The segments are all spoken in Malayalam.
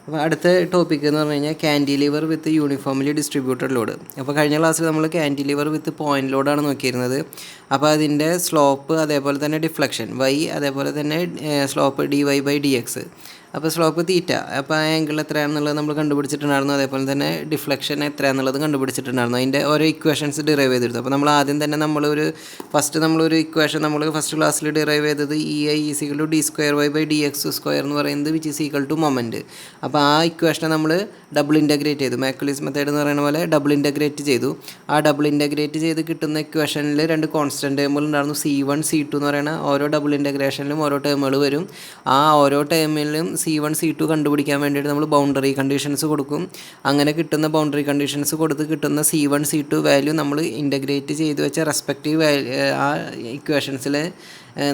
അപ്പോൾ അടുത്ത ടോപ്പിക് എന്ന് പറഞ്ഞു കഴിഞ്ഞാൽ കാൻറ്റിലിവർ വിത്ത് യൂണിഫോംലി ഡിസ്ട്രിബ്യൂട്ടഡ് ലോഡ്. അപ്പോൾ കഴിഞ്ഞ ക്ലാസ്സിൽ നമ്മൾ കാൻറ്റിലിവർ വിത്ത് പോയിൻ്റ് ലോഡാണ് നോക്കിയിരുന്നത്. അപ്പോൾ അതിൻ്റെ സ്ലോപ്പ് അതേപോലെ തന്നെ ഡിഫ്ലക്ഷൻ വൈ, അതേപോലെ തന്നെ സ്ലോപ്പ് dy/dx. അപ്പോൾ സ്ലോപ്പ് തീറ്റ, അപ്പോൾ ആ ആംഗിൾ എത്രയാണെന്നുള്ളത് നമ്മൾ കണ്ടുപിടിച്ചിട്ടുണ്ടായിരുന്നു. അതേപോലെ തന്നെ ഡിഫ്ലക്ഷൻ എത്രയാണെന്നുള്ളത് കണ്ടുപിടിച്ചിട്ടുണ്ടായിരുന്നു. അതിൻ്റെ ഓരോ ഇക്വേഷൻസ് ഡിറൈവ് ചെയ്തെടുത്തു. അപ്പോൾ നമ്മൾ ആദ്യം തന്നെ നമ്മളൊരു ഇക്വേഷൻ ഫസ്റ്റ് ക്ലാസ്സിൽ ഡിറൈവ് ചെയ്തത് EI = d²y/dx² എന്ന് പറയുന്നത് which is equal to moment. അപ്പോൾ ആ ഇക്വേഷനെ നമ്മൾ ഡബിൾ ഇൻ്റഗ്രേറ്റ് ചെയ്തു. മാക്കുലിസ് മെത്തേഡ് എന്ന് പറയുന്ന പോലെ ഡബിൾ ഇൻ്റഗ്രേറ്റ് ചെയ്തു. ആ ഡബിൾ ഇൻ്റഗ്രേറ്റ് ചെയ്ത് കിട്ടുന്ന ഇക്വേഷനിൽ രണ്ട് കോൺസ്റ്റൻറ്റ് ടേമുകൾ ഉണ്ടായിരുന്നു, C1 C2 എന്ന് പറയുന്ന ഓരോ ഡബിൾ ഇൻ്റഗ്രേഷനിലും ഓരോ ടേമുകൾ വരും. ആ ഓരോ ടേമിലും C1 C2 കണ്ടുപിടിക്കാൻ വേണ്ടിയിട്ട് നമ്മൾ ബൗണ്ടറി കണ്ടീഷൻസ് കൊടുക്കും. അങ്ങനെ കിട്ടുന്ന ബൗണ്ടറി കണ്ടീഷൻസ് കൊടുത്ത് കിട്ടുന്ന C1 C2 വാല്യൂ നമ്മൾ ഇൻ്റഗ്രേറ്റ് ചെയ്ത് വെച്ച റെസ്പെക്റ്റീവ് ആ ഇക്വേഷൻസിൽ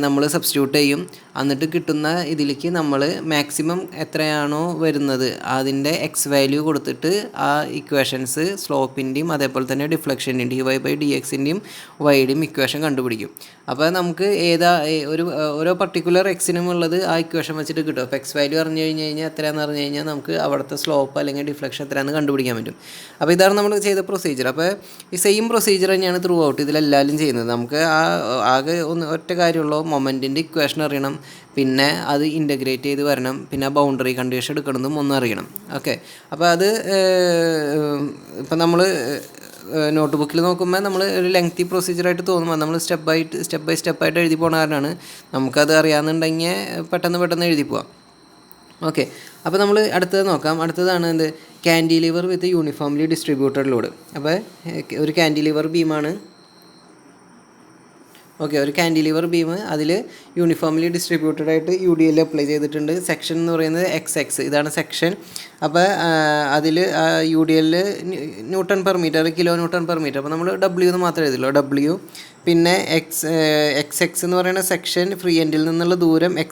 നമ്മൾ സബ്സ്റ്റിറ്റ്യൂട്ട് ചെയ്യും. എന്നിട്ട് കിട്ടുന്ന ഇതിലേക്ക് നമ്മൾ മാക്സിമം എത്രയാണോ വരുന്നത് അതിൻ്റെ എക്സ് വാല്യൂ കൊടുത്തിട്ട് ആ ഇക്വേഷൻസ് സ്ലോപ്പിൻ്റെയും അതേപോലെ തന്നെ ഡിഫ്ലക്ഷൻ്റെയും dy/dxൻ്റെയും വൈയുടെയും ഇക്വേഷൻ കണ്ടുപിടിക്കും. അപ്പോൾ നമുക്ക് ഓരോ പർട്ടിക്കുലർ എക്സിനും ഉള്ളത് ആ ഇക്വേഷൻ വെച്ചിട്ട് കിട്ടും. അപ്പോൾ എക്സ് വാല്യൂ അറിഞ്ഞു കഴിഞ്ഞാൽ എത്രയാണെന്ന് പറഞ്ഞു കഴിഞ്ഞാൽ നമുക്ക് അവിടുത്തെ സ്ലോപ്പ് അല്ലെങ്കിൽ ഡിഫ്ലക്ഷൻ എത്രയാണെന്ന് കണ്ടുപിടിക്കാൻ പറ്റും. അപ്പോൾ ഇതാണ് നമ്മൾ ചെയ്ത പ്രൊസീജിയർ. അപ്പോൾ ഈ സെയിം പ്രൊസീജിയർ തന്നെയാണ് ത്രൂ ഔട്ട് ഇതിലെല്ലാവരും ചെയ്യുന്നത്. നമുക്ക് ആകെ ഒറ്റ കാര്യമുള്ളൂ, മൊമെൻറ്റിൻ്റെ ഇക്വേഷൻ അറിയണം, പിന്നെ അത് ഇൻ്റഗ്രേറ്റ് ചെയ്ത് വരണം, പിന്നെ ബൗണ്ടറി കണ്ടീഷൻ എടുക്കണമെന്നും ഒന്നും അറിയണം. ഓക്കെ, അപ്പോൾ അത് ഇപ്പം നമ്മൾ നോട്ട് ബുക്കിൽ നോക്കുമ്പോൾ നമ്മൾ ഒരു ലെങ്തി പ്രൊസീജിയറായിട്ട് തോന്നുമ്പോൾ നമ്മൾ സ്റ്റെപ്പ് ബൈ സ്റ്റെപ്പായിട്ട് എഴുതി പോകുന്ന കാരണമാണ്. നമുക്കത് അറിയാമെന്നുണ്ടെങ്കിൽ പെട്ടെന്ന് എഴുതി പോവാം. ഓക്കെ, അപ്പോൾ നമ്മൾ അടുത്തത് നോക്കാം. അടുത്തതാണ് എന്ത്, കാൻറ്റിലിവർ വിത്ത് യൂണിഫോംലി ഡിസ്ട്രിബ്യൂട്ടഡ് ലോഡ്. അപ്പോൾ ഒരു കാൻറ്റിലിവർ ബീമാണ്. ഓക്കെ, ഒരു കാൻറ്റിലിവർ ബീം അതിൽ യൂണിഫോംലി ഡിസ്ട്രിബ്യൂട്ടഡ് ആയിട്ട് UDL അപ്ലൈ ചെയ്തിട്ടുണ്ട്. സെക്ഷൻ എന്ന് പറയുന്നത് XX, ഇതാണ് സെക്ഷൻ. അപ്പോൾ അതിൽ UDL Nm/m, kN/m. അപ്പോൾ നമ്മൾ W എന്ന് മാത്രമേ എഴുതുള്ളൂ, W. പിന്നെ XX എന്ന് പറയുന്ന സെക്ഷൻ ഫ്രീ എൻഡിൽ നിന്നുള്ള ദൂരം X,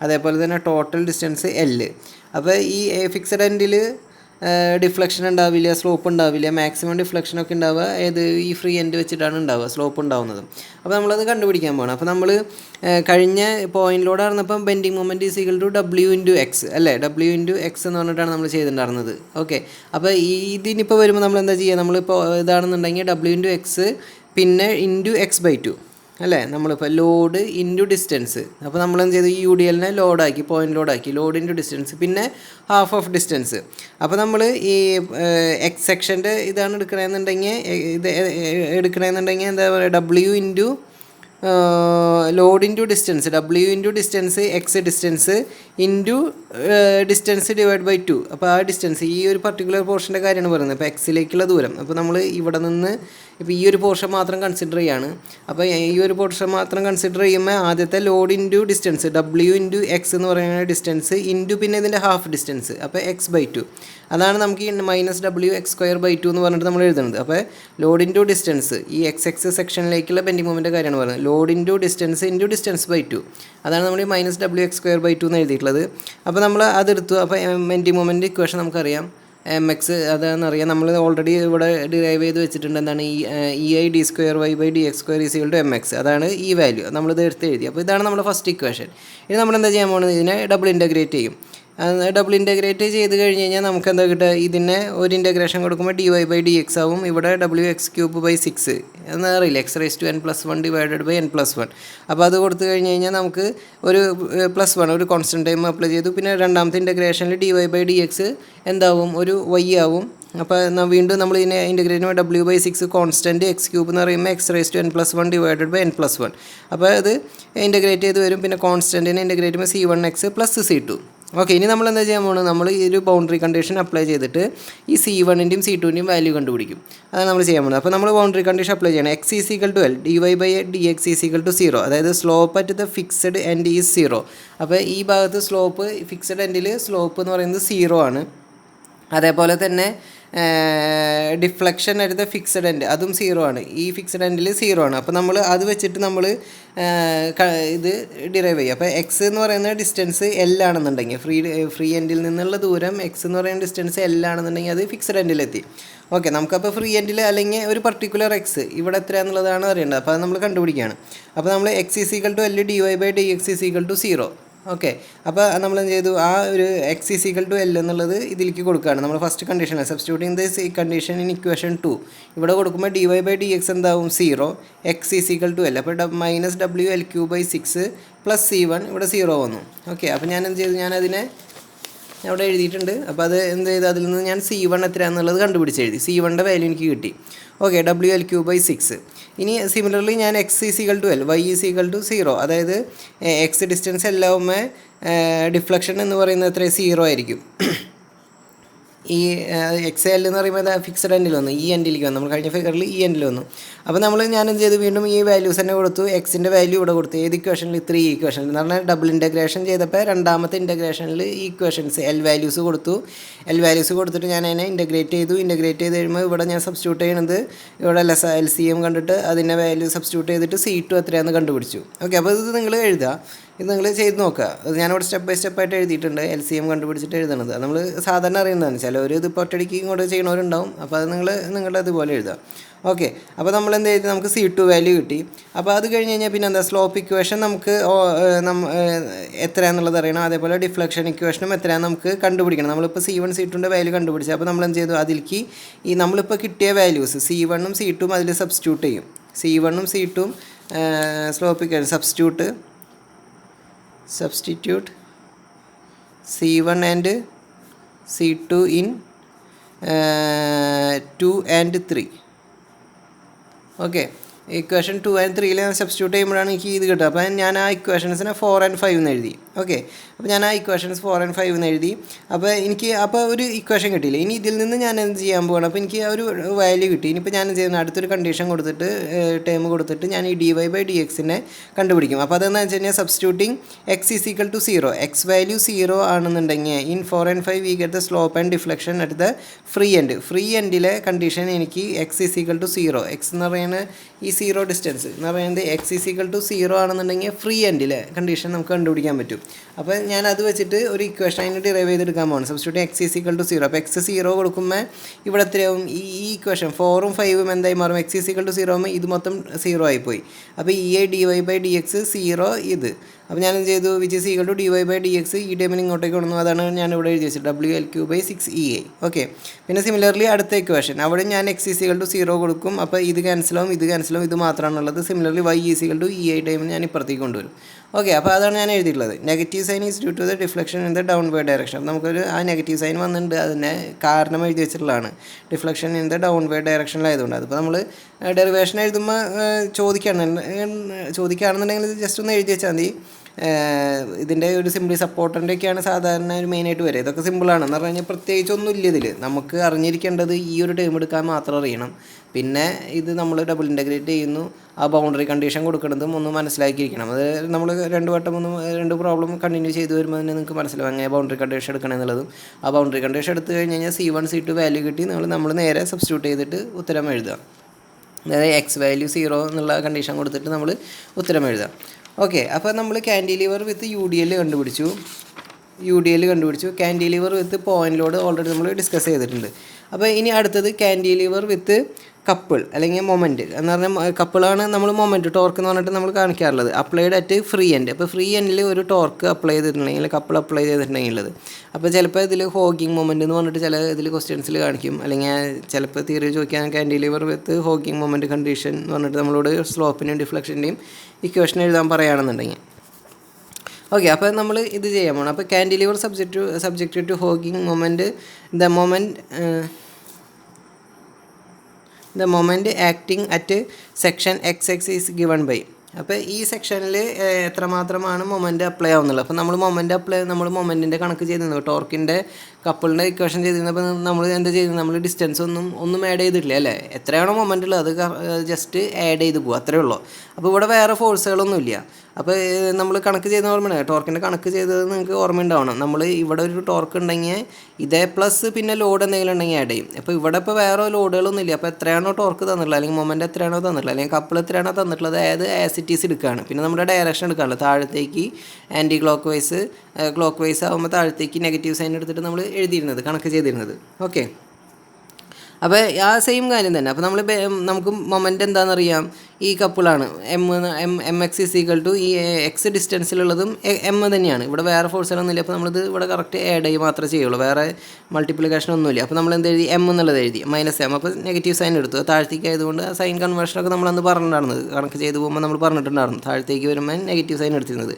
അതേപോലെ തന്നെ ടോട്ടൽ ഡിസ്റ്റൻസ് L. അപ്പോൾ ഈ ഫിക്സഡ് എൻഡിൽ ഡിഫ്ലക്ഷൻ ഉണ്ടാവില്ല, സ്ലോപ്പ് ഉണ്ടാവില്ല. മാക്സിമം ഡിഫ്ലക്ഷനൊക്കെ ഉണ്ടാവുക ഈ ഫ്രീ എൻഡ് വെച്ചിട്ടാണ് ഉണ്ടാവുക, സ്ലോപ്പ് ഉണ്ടാവുന്നത്. അപ്പോൾ നമ്മളത് കണ്ടുപിടിക്കാൻ പോകണം. അപ്പോൾ നമ്മൾ കഴിഞ്ഞ പോയിൻറ്റിലൂടെ ആയിരുന്നപ്പം ബെൻഡിങ് മൊമെൻറ്റ് = W×X അല്ലേ, W×X എന്ന് പറഞ്ഞിട്ടാണ് നമ്മൾ ചെയ്തിട്ടുണ്ടായിരുന്നത്. ഓക്കെ, അപ്പോൾ ഇതിനിപ്പോൾ വരുമ്പോൾ നമ്മൾ എന്താ ചെയ്യുക, നമ്മളിപ്പോൾ ഇതാണെന്നുണ്ടെങ്കിൽ W×X പിന്നെ X/2 അല്ലേ, നമ്മളിപ്പോൾ ലോഡ് ഇൻറ്റു ഡിസ്റ്റൻസ്. അപ്പോൾ നമ്മളെന്ത് ചെയ്തു, ഈ UDLനെ ലോഡാക്കി, പോയിൻ്റ് ലോഡാക്കി, ലോഡ് ഇൻറ്റു ഡിസ്റ്റൻസ് പിന്നെ ഹാഫ് ഓഫ് ഡിസ്റ്റൻസ്. അപ്പോൾ നമ്മൾ ഈ X സെക്ഷൻ്റെ ഇതാണ് എടുക്കണമെന്നുണ്ടെങ്കിൽ എന്താ പറയുക, W ലോഡ് ഇൻറ്റു ഡിസ്റ്റൻസ്, W×ഡിസ്റ്റൻസ് X ഡിസ്റ്റൻസ് ഇൻറ്റു ഡിസ്റ്റൻസ് /2. അപ്പോൾ ആ ഡിസ്റ്റൻസ് ഈ ഒരു പർട്ടിക്കുലർ പോർഷൻ്റെ കാര്യമാണ് പറയുന്നത്. അപ്പോൾ Xലേക്കുള്ള ദൂരം. അപ്പോൾ നമ്മൾ ഇവിടെ നിന്ന് ഇപ്പോൾ ഈ ഒരു പോർഷൻ മാത്രം കൺസിഡർ ചെയ്യാണ്. അപ്പോൾ ഈ ഒരു പോർഷൻ മാത്രം കൺസിഡർ ചെയ്യുമ്പോൾ ആദ്യത്തെ ലോഡ് ഇൻറ്റു ഡിസ്റ്റൻസ് W×X എന്ന് പറയുന്ന ഡിസ്റ്റൻസ് ഇൻറ്റു പിന്നെ ഇതിൻ്റെ ഹാഫ് ഡിസ്റ്റൻസ്, അപ്പോൾ X/2. അതാണ് നമുക്ക് ഈ -WX²/2 എന്ന് പറഞ്ഞിട്ട് നമ്മൾ എഴുതുന്നത്. അപ്പോൾ ലോഡ് ഇൻറ്റു ഡിസ്റ്റൻസ് ഈ XX സെക്ഷനിലേക്കുള്ള ബെൻഡിങ് മൊമെൻറ്റ് കാര്യമാണ് പറയുന്നത്. ലോഡ് ഇൻറ്റു ഡിസ്റ്റൻസ്/2 അതാണ് നമ്മൾ ഈ -WX²/2 എന്ന് എഴുതിയിട്ടുള്ളത്. അപ്പോൾ നമ്മൾ അതെടുത്തു. അപ്പോൾ ബെൻഡിങ് മൊമെൻറ്റ് ഇക്വേഷൻ നമുക്കറിയാം, mx അതാണെന്നറിയാം. നമ്മൾ ഓൾറെഡി ഇവിടെ ഡിറൈവ് ചെയ്ത് വെച്ചിട്ടുണ്ട്. എന്താണ് EI d²y/dx² = mx. അതാണ് ഈ വാല്യൂ, നമ്മളിത് എടുത്ത് എഴുതി. അപ്പോൾ ഇതാണ് നമ്മുടെ ഫസ്റ്റ് ഇക്വേഷൻ. ഇനി നമ്മളെന്താ ചെയ്യാൻ പോകുന്നത്, ഇതിനെ ഡബിൾ ഇൻ്റഗ്രേറ്റ് ചെയ്യും. ഡബിൾ ഇൻ്റഗ്രേറ്റ് ചെയ്ത് കഴിഞ്ഞ് കഴിഞ്ഞാൽ നമുക്ക് എന്താ കിട്ടുക, ഇതിനെ ഒരു ഇൻ്റഗ്രേഷൻ കൊടുക്കുമ്പോൾ dy/dx ആവും. ഇവിടെ WX³/6 എന്നറിയില്ല, x⁻n+1 / n+1. അപ്പോൾ അത് കൊടുത്തു കഴിഞ്ഞ് കഴിഞ്ഞാൽ നമുക്ക് ഒരു +1 ഒരു കോൺസ്റ്റൻറ്റ് ടൈം അപ്ലൈ ചെയ്തു. പിന്നെ രണ്ടാമത്തെ ഇൻ്റഗ്രേഷനിൽ dy/dx എന്താവും, ഒരു y ആവും. അപ്പോൾ വീണ്ടും നമ്മൾ ഇതിനെ ഇൻ്റഗ്രേറ്റ് ചെയ്യുമ്പോൾ W/6 കോൺസ്റ്റൻറ്റ് x³ എന്ന് പറയുമ്പോൾ x⁻n+1 / n+1. അപ്പോൾ അത് ഇൻ്റഗ്രേറ്റ് ചെയ്ത് വരും. പിന്നെ കോൺസ്റ്റൻറ്റിനെ ഇൻ്റഗ്രേറ്റ് ചെയ്യുമ്പോൾ C1x + C2. ഓക്കെ, ഇനി നമ്മൾ എന്താ ചെയ്യാൻ പോകുന്നത്, നമ്മൾ ഈ ഒരു ബൗണ്ടറി കണ്ടീഷൻ അപ്ലൈ ചെയ്തിട്ട് ഈ C1ൻ്റെയും C2ൻ്റെയും വാല്യൂ കണ്ടുപിടിക്കും. അതാണ് നമ്മൾ ചെയ്യാൻ പോകുന്നത്. അപ്പോൾ നമ്മൾ ബൗണ്ടറി കണ്ടീഷൻ അപ്ലൈ ചെയ്യണം. X = L, dy/dx = 0. അതായത് slope at the fixed end is 0. അപ്പോൾ ഈ ഭാഗത്ത് സ്ലോപ്പ്, ഫിക്സഡ് എൻഡിൽ സ്ലോപ്പ് എന്ന് പറയുന്നത് 0 ആണ്. അതേപോലെ തന്നെ deflection at the fixed end അതും 0 ആണ്. ഈ ഫിക്സഡ് എൻഡിൽ 0 ആണ്. അപ്പോൾ നമ്മൾ അത് വെച്ചിട്ട് നമ്മൾ ഇത് ഡിറൈവ് ചെയ്യും. അപ്പോൾ X എന്ന് പറയുന്ന ഡിസ്റ്റൻസ് L ആണെന്നുണ്ടെങ്കിൽ, ഫ്രീ എൻഡിൽ നിന്നുള്ള ദൂരം X എന്ന് പറയുന്ന ഡിസ്റ്റൻസ് L ആണെന്നുണ്ടെങ്കിൽ അത് ഫിക്സഡ് എൻഡിലെത്തി. ഓക്കെ, നമുക്കപ്പോൾ ഫ്രീ എൻഡിൽ അല്ലെങ്കിൽ ഒരു പർട്ടിക്കുലർ X ഇവിടെ എത്രയാണെന്നുള്ളതാണ് അറിയേണ്ടത്. അപ്പോൾ അത് നമ്മൾ കണ്ടുപിടിക്കുകയാണ്. അപ്പോൾ നമ്മൾ X = L, dy/dx = 0. ഓക്കെ. അപ്പോൾ നമ്മൾ എന്ത് ചെയ്തു, ആ ഒരു x is equal to L എന്നുള്ളത് ഇതിലേക്ക് കൊടുക്കുകയാണ്. നമ്മൾ ഫസ്റ്റ് കണ്ടീഷനിൽ substituting this condition in equation 2 ഇവിടെ കൊടുക്കുമ്പോൾ dy/dx എന്താവും 0, x is equal to L. അപ്പോൾ -WL3/6 + C1 ഇവിടെ 0 വന്നു. ഓക്കെ. അപ്പോൾ ഞാൻ എന്ത് ചെയ്തു, ഞാനതിനെ അവിടെ എഴുതിയിട്ടുണ്ട്. അപ്പോൾ അത് എന്ത് ചെയ്തു, അതിൽ നിന്ന് ഞാൻ C1 എത്രയാണെന്നുള്ളത് കണ്ടുപിടിച്ച് എഴുതി. C1ൻ്റെ വാല്യൂ എനിക്ക് കിട്ടി. ഓക്കെ. WL3/6. ഇനി സിമിലർലി ഞാൻ x is equal to L, y is equal to 0, അതായത് എക്സ് ഡിസ്റ്റൻസ് എല്ലാവുമ്പോൾ ഡിഫ്ലക്ഷൻ എന്ന് പറയുന്നത് എത്ര 0 ആയിരിക്കും. ഈ എക്സ് എൽ എന്ന് പറയുമ്പോൾ അത് ഫിക്സഡ് എൻഡിൽ വന്നു, ഈ എൻഡിലേക്ക് വന്നു. നമ്മൾ കഴിഞ്ഞ ഫിഗറിൽ ഈ എൻഡിൽ വന്നു. അപ്പോൾ ഞാൻ എന്ത് ചെയ്തു, വീണ്ടും ഈ വാല്യൂസ് തന്നെ കൊടുത്തു. എക്സിൻ്റെ വാല്യൂ ഇവിടെ കൊടുത്തു. ഏത് ഇക്വേഷനിൽ? 3 ഇക്വേഷനിൽ എന്ന് പറഞ്ഞാൽ ഡബിൾ ഇൻറ്റഗ്രേഷൻ ചെയ്തപ്പോൾ രണ്ടാമത്തെ ഇൻറ്റഗ്രേഷനിൽ ഈ ഇക്വേഷൻസ് എൽ വാല്യൂസ് കൊടുത്തു. എൽ വാല്യൂസ് കൊടുത്തിട്ട് ഞാൻ അതിനെ ഇൻറ്റഗ്രേറ്റ് ചെയ്തു. ഇൻറ്റഗ്രേറ്റ് ചെയ്ത് കഴിയുമ്പോൾ ഇവിടെ ഞാൻ സബ്സ്റ്റിറ്റ്യൂട്ട് ചെയ്യുന്നത് ഇവിടെ LCM കണ്ടിട്ട് അതിൻ്റെ വാല്യൂ സബ്സ്റ്റിറ്റ്യൂട്ട് ചെയ്തിട്ട് C2 എത്രയാണെന്ന് കണ്ടുപിടിച്ചു. ഓക്കെ. അപ്പോൾ ഇത് നിങ്ങൾ എഴുതുക, ഇത് നിങ്ങൾ ചെയ്ത് നോക്കുക. അത് ഞാനിവിടെ സ്റ്റെപ്പ് ബൈ സ്റ്റെപ്പായിട്ട് എഴുതിയിട്ടുണ്ട്. LCM കണ്ടുപിടിച്ചിട്ട് എഴുതണത് നമ്മൾ സാധാരണ അറിയുന്നതാണ്. ചിലവർ ഇത് ഇപ്പോൾ ഒറ്റയടിക്ക് ഇങ്ങോട്ട് ചെയ്യണവരുണ്ടാവും. അപ്പോൾ അത് നിങ്ങളുടെ അതുപോലെ എഴുതുക. ഓക്കെ. അപ്പോൾ നമ്മൾ എന്ത് ചെയ്തു, നമുക്ക് C2 വാല്യൂ കിട്ടി. അപ്പോൾ അത് കഴിഞ്ഞ് കഴിഞ്ഞാൽ പിന്നെ എന്താ, സ്ലോപ്പ് ഇക്വേഷൻ നമുക്ക് എത്രയാണെന്നുള്ളത് അറിയണം. അതേപോലെ ഡിഫ്ലക്ഷൻ ഇക്വേഷനും എത്രയാണെന്ന് നമുക്ക് കണ്ടുപിടിക്കണം. നമ്മളിപ്പോൾ C1 C2ൻ്റെ വാല്യൂ കണ്ടുപിടിച്ചു. അപ്പോൾ നമ്മൾ എന്ത് ചെയ്തു, അതിലേക്ക് ഈ നമ്മളിപ്പോൾ കിട്ടിയ വാല്യൂസ് C1ഉം C2ഉം അതിൽ സബ്സ്റ്റിറ്റ്യൂട്ട് ചെയ്യും. C1ഉം C2ഉം slope equation substitute C1 and C2 in 2 and 3. Okay. Equation 2 and 3 ഞാൻ സബ്സ്റ്റിറ്റ്യൂട്ട് ചെയ്യുമ്പോഴാണ് എനിക്ക് ഇത് കിട്ടുക. അപ്പോൾ ഞാൻ ആ ഇക്വേഷൻസിനെ 4 and 5 എന്ന് എഴുതി. ഓക്കെ. അപ്പോൾ ഞാൻ ആ ഇക്വേഷൻസ് 4 and 5 എന്ന് എഴുതി. അപ്പോൾ ഒരു ഇക്വേഷൻ കിട്ടിയില്ല. ഇനി ഇതിൽ നിന്ന് ഞാൻ എന്ത് ചെയ്യാൻ പോകണം, അപ്പോൾ എനിക്ക് ആ ഒരു വാല്യൂ കിട്ടി. ഇനിയിപ്പോൾ ഞാൻ എന്ത് ചെയ്യുന്നത്, അടുത്തൊരു കണ്ടീഷൻ കൊടുത്തിട്ട് ടേം കൊടുത്തിട്ട് ഞാൻ ഈ dy/dxനെ കണ്ടുപിടിക്കും. അപ്പോൾ അതെന്ന് വെച്ച് കഴിഞ്ഞാൽ substituting x is equal to 0, x value 0 ആണെന്നുണ്ടെങ്കിൽ in 4 and 5 we get the slope and deflection at the free എൻഡിലെ കണ്ടീഷൻ എനിക്ക് x is equal to 0, x എന്ന് പറയുന്നത് ഈ 0 ഡിസ്റ്റൻസ് എന്ന് പറയുന്നത് എക്സ് ഈസ് ഈക്വൽ ടു 0 ആണെന്നുണ്ടെങ്കിൽ ഫ്രീ എൻഡിലെ കണ്ടീഷൻ നമുക്ക് കണ്ടുപിടിക്കാൻ പറ്റും. അപ്പോൾ ഞാൻ അത് വെച്ചിട്ട് ഒരു ഇക്വേഷൻ അതിന് ഡിറൈവ് ചെയ്തെടുക്കാൻ പോകണം. Substitute x is equal to 0. അപ്പോൾ എക്സ് 0 കൊടുക്കുമ്പോൾ ഇവിടെ എത്രയാവും, ഈ ഇക്വേഷൻ 4ഉം 5ഉം എന്തായി മാറും, എക്സ് ഈസ് ഈക്വൽ ടു 0 ആകുമ്പോൾ ഇത് മൊത്തം 0 ആയിപ്പോയി. അപ്പോൾ dy/dx 0 ഇത്. അപ്പോൾ ഞാൻ എന്ത് ചെയ്തു, which is equal to dy/dx ഈ ടൈമിൽ ഇങ്ങോട്ടേക്ക് കൊണ്ടു. അതാണ് ഞാൻ ഇവിടെ എഴുതി വെച്ചത് WL3/6EA. ഓക്കെ. പിന്നെ സിമിലർലി അടുത്ത ഇക്വേഷൻ അവിടെ ഞാൻ എക്സ് ഈസ് ഈക്വൽ ടു 0 കൊടുക്കും. അപ്പോൾ ഇത് ക്യാൻസലാവും, ഇത് മാത്രമാണുള്ളത്. Similarly y is equal to EA ടൈമിൽ ഞാൻ ഇപ്പുറത്തേക്ക് കൊണ്ടുവരും. ഓക്കെ. അപ്പോൾ അതാണ് ഞാൻ എഴുതിയിട്ടുള്ളത്. Negative sign is due to the deflection in the downward direction. നമുക്കൊരു ആ നെഗറ്റീവ് സൈൻ വന്നിട്ടുണ്ട്, അതിനെ കാരണം എഴുതി വെച്ചിട്ടുള്ളതാണ്. ഡിഫ്ലക്ഷൻ ഇൻ ദ ഡൗൺവേർഡ് ഡയറക്ഷനിലായതുകൊണ്ട്. അതിപ്പോൾ നമ്മൾ ഡെറിവേഷൻ എഴുതുമ്പോൾ ചോദിക്കുകയാണെന്നുണ്ടെങ്കിൽ ജസ്റ്റ് ഒന്ന് എഴുതി വെച്ചാൽ മതി. ഇതിൻ്റെ ഒരു സിമ്പിളി സപ്പോർട്ടൻ്റെയൊക്കെയാണ് സാധാരണ ഒരു മെയിനായിട്ട് വരിക. ഇതൊക്കെ സിമ്പിളാണെന്ന് പറഞ്ഞു കഴിഞ്ഞാൽ പ്രത്യേകിച്ചൊന്നും ഇല്ല ഇതിൽ. നമുക്ക് അറിഞ്ഞിരിക്കേണ്ടത് ഈ ഒരു ടേം എടുക്കാൻ മാത്രം അറിയണം. പിന്നെ ഇത് നമ്മൾ ഡബിൾ ഇൻറ്റഗ്രേറ്റ് ചെയ്യുന്നു, ആ ബൗണ്ടറി കണ്ടീഷൻ കൊടുക്കുന്നതും ഒന്ന് മനസ്സിലാക്കിയിരിക്കണം. അത് നമ്മൾ രണ്ട് പ്രോബ്ലം കണ്ടിന്യൂ ചെയ്ത് വരുമ്പോൾ തന്നെ നിങ്ങൾക്ക് മനസ്സിലാവും അങ്ങനെ ബൗണ്ടറി കണ്ടീഷൻ എടുക്കണം എന്നുള്ളതും. ആ ബൗണ്ടറി കണ്ടീഷൻ എടുത്തു കഴിഞ്ഞ് കഴിഞ്ഞാൽ C1 C2 വാല്യൂ കിട്ടി നമ്മൾ നേരെ സബ്സ്റ്റിറ്റ്യൂട്ട് ചെയ്തിട്ട് ഉത്തരം എഴുതുക. അതായത് എക്സ് വാല്യൂ 0 എന്നുള്ള കണ്ടീഷൻ കൊടുത്തിട്ട് നമ്മൾ ഉത്തരം എഴുതുക. ഓക്കെ. അപ്പോൾ നമ്മൾ കാൻഡിലിവർ വിത്ത് UDL കണ്ടുപിടിച്ചു. Cantilever with point load already നമ്മൾ ഡിസ്കസ് ചെയ്തിട്ടുണ്ട്. അപ്പോൾ ഇനി അടുത്തത് കാൻഡിലിവർ വിത്ത് കപ്പിൾ അല്ലെങ്കിൽ മൊമെൻറ്റ് എന്ന് പറഞ്ഞാൽ കപ്പിളാണ് നമ്മൾ മൊമെൻറ്റ് ടോർക്ക് എന്ന് പറഞ്ഞിട്ട് നമ്മൾ കാണിക്കാറുള്ളത്. Applied at free end. അപ്പോൾ ഫ്രീ എൻഡിൽ ഒരു ടോർക്ക് അപ്ലൈ ചെയ്തിട്ടുണ്ടെങ്കിൽ കപ്പിൾ അപ്ലൈ ചെയ്തിട്ടുണ്ടെങ്കിൽ അപ്പോൾ ചിലപ്പോൾ ഇതിൽ ഹോഗിങ് മൊമെൻറ്റ് എന്ന് പറഞ്ഞിട്ട് ചില ഇതിൽ ക്വസ്റ്റ്യൻസിൽ കാണിക്കും. അല്ലെങ്കിൽ ചിലപ്പോൾ തിയറി ചോദിക്കാൻ കാൻഡിലിവർ വിത്ത് ഹോഗിങ് മൊമെൻറ്റ് കണ്ടീഷൻ എന്ന് പറഞ്ഞിട്ട് നമ്മളോട് സ്ലോപ്പിൻ്റെയും ഡിഫ്ലക്ഷൻ്റെയും ഇക്വേഷൻ എഴുതാൻ പറയുകയാണെന്നുണ്ടെങ്കിൽ. ഓക്കെ. അപ്പോൾ നമ്മൾ ഇത് ചെയ്യാൻ പോകണം. അപ്പോൾ cantilever subject to hogging moment the moment acting at section XX is given by. അപ്പോൾ ഈ സെക്ഷനിൽ എത്രമാത്രമാണ് മൊമെൻറ്റ് അപ്ലൈ ആവുന്നുള്ളത്. അപ്പോൾ നമ്മൾ മൊമെൻറ്റിൻ്റെ കണക്ക് ചെയ്തിരുന്നു, ടോർക്കിൻ്റെ കപ്പിളിൻ്റെ ഇക്വേഷൻ ചെയ്തിരുന്നപ്പോൾ നമ്മൾ എന്താ ചെയ്യുന്നത്, നമ്മൾ ഡിസ്റ്റൻസ് ഒന്നും ആഡ് ചെയ്തിട്ടില്ല അല്ലേ. എത്രയാണോ മൊമെൻ്റ് ഉള്ളത് അത് ജസ്റ്റ് ആഡ് ചെയ്ത് പോകും, അത്രയേ ഉള്ളൂ. അപ്പോൾ ഇവിടെ വേറെ ഫോഴ്സുകളൊന്നുമില്ല. അപ്പോൾ നമ്മൾ കണക്ക് ചെയ്ത ഓർമ്മയാണ്, ടോർക്കിൻ്റെ കണക്ക് ചെയ്തത് നിങ്ങൾക്ക് ഓർമ്മയുണ്ടാവണം. നമ്മൾ ഇവിടെ ഒരു ടോർക്ക് ഉണ്ടെങ്കിൽ ഇതേ പ്ലസ് പിന്നെ ലോഡ് എന്തെങ്കിലും ഉണ്ടെങ്കിൽ ആഡ് ചെയ്യും. അപ്പോൾ ഇവിടെ ഇപ്പോൾ വേറെ ലോഡുകളൊന്നും ഇല്ല. അപ്പോൾ എത്രയാണോ ടോർക്ക് തന്നിട്ടുള്ളത് അല്ലെങ്കിൽ മൊമെൻറ്റ് എത്രയാണോ തന്നിട്ടുള്ളത് അല്ലെങ്കിൽ കപ്പിൾ എത്രയാണോ തന്നിട്ടുള്ളത് അതായത് ആസിറ്റീസ് എടുക്കുകയാണ്. പിന്നെ നമ്മുടെ ഡയറക്ഷൻ എടുക്കുകയാണ്, താഴത്തേക്ക് ആൻറ്റി ക്ലോക്ക് വൈസ് ആകുമ്പോൾ താഴത്തേക്ക് നെഗറ്റീവ് സൈൻ എടുത്തിട്ട് നമ്മൾ എഴുതിയിരുന്നത്, കണക്ക് ചെയ്തിരുന്നത്. ഓക്കെ. അപ്പോൾ ആ സെയിം കാര്യം തന്നെ. അപ്പോൾ നമുക്ക് മൊമെൻറ്റ് എന്താണെന്നറിയാം, ഈ കപ്പിളാണ് M x is equal to ഈ എക്സ് ഡിസ്റ്റൻസിലുള്ളതും എം തന്നെയാണ്. ഇവിടെ വേറെ ഫോഴ്സുകളൊന്നുമില്ല. അപ്പോൾ നമ്മളിത് ഇവിടെ കറക്റ്റ് ആഡ് ചെയ്യുക മാത്രമേ ചെയ്യുള്ളൂ, വേറെ മൾട്ടിപ്ലിക്കേഷൻ ഒന്നുമില്ല. അപ്പോൾ നമ്മൾ എന്ത് എഴുതി, എം എന്നുള്ളത് എഴുതി, -m. അപ്പോൾ നെഗറ്റീവ് സൈൻ എടുത്തു, താഴത്തേക്ക് ആയതുകൊണ്ട് ആ സൈൻ കൺവേർഷനൊക്കെ നമ്മളന്ന് പറഞ്ഞിട്ടുണ്ടായിരുന്നത്, കണക്ക് ചെയ്ത് പോകുമ്പോൾ നമ്മൾ പറഞ്ഞിട്ടുണ്ടായിരുന്നു താഴത്തേക്ക് വരുമ്പോൾ നെഗറ്റീവ് സൈൻ എടുത്തിരുന്നത്.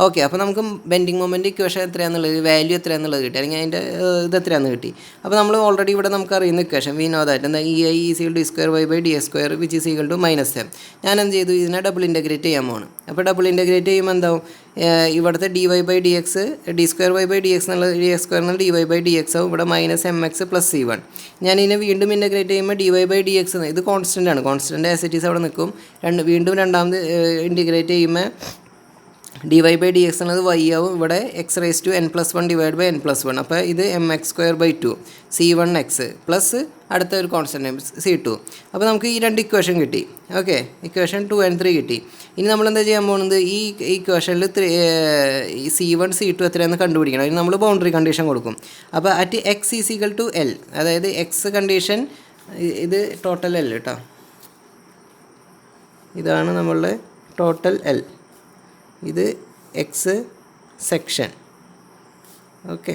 ഓക്കെ, അപ്പോൾ നമുക്ക് ബെൻഡിങ് മൊമെൻറ്റ് ഇക്വേഷൻ എത്രയാണെന്നുള്ളത്, വാല്യൂ എത്രയാണെന്നുള്ളത് കിട്ടി, അല്ലെങ്കിൽ അതിൻ്റെ ഇത് എത്രയാണെന്ന് കിട്ടി. അപ്പോൾ നമ്മൾ ഓൾറെഡി ഇവിടെ നമുക്ക് അറിയുന്ന ഇക്വേഷൻ വി നോ ദാറ്റ് എന്താ, EI is equal to d²y/dx² which is equal to -m. ഞാൻ എന്ത് ചെയ്തു, ഇതിനെ ഡബിൾ ഇൻറ്റഗ്രേറ്റ് ചെയ്യാൻ പോകണം. അപ്പോൾ ഡബിൾ ഇൻറ്റഗ്രേറ്റ് ചെയ്യുമ്പോൾ എന്താവും, ഇവിടുത്തെ dy/dx d²y/dx എന്നുള്ള dx² എന്നുള്ള dy/dx ആവും, ഇവിടെ -mx + c1. ഞാനിതിനെ വീണ്ടും ഇൻറ്റഗ്രേറ്റ് ചെയ്യുമ്പോൾ dy/dx ഇത് കോൺസ്റ്റൻ്റ് ആണ്, കോൺസ്റ്റൻ്റ് ആസ് ഇറ്റ് ഈസ് അവിടെ നിൽക്കും. വീണ്ടും രണ്ടാമത് ഇൻറ്റഗ്രേറ്റ് ചെയ്യുമ്പോൾ dy/dx എന്നത് y ആവും, ഇവിടെ x⁻n+1 / n+1. അപ്പോൾ ഇത് mx²/2 c1x പ്ലസ് അടുത്ത ഒരു കോൺസ്റ്റൻറ്റ് c2. അപ്പോൾ നമുക്ക് ഈ രണ്ട് ഇക്വേഷൻ കിട്ടി. ഓക്കെ, ഇക്വേഷൻ 2 and 3 കിട്ടി. ഇനി നമ്മൾ എന്താ ചെയ്യാൻ പോകുന്നത്, ഈ ഇക്വേഷനിൽ c1 c2 എത്രയാണെന്ന് കണ്ടുപിടിക്കണം. അതിന് നമ്മൾ ബൗണ്ടറി കണ്ടീഷൻ കൊടുക്കും. അപ്പോൾ at x is equal to l, അതായത് എക്സ് കണ്ടീഷൻ, ഇത് ടോട്ടൽ l കേട്ടോ, ഇതാണ് നമ്മളുടെ ടോട്ടൽ l, ഇത് എക്സ് സെക്ഷൻ. ഓക്കെ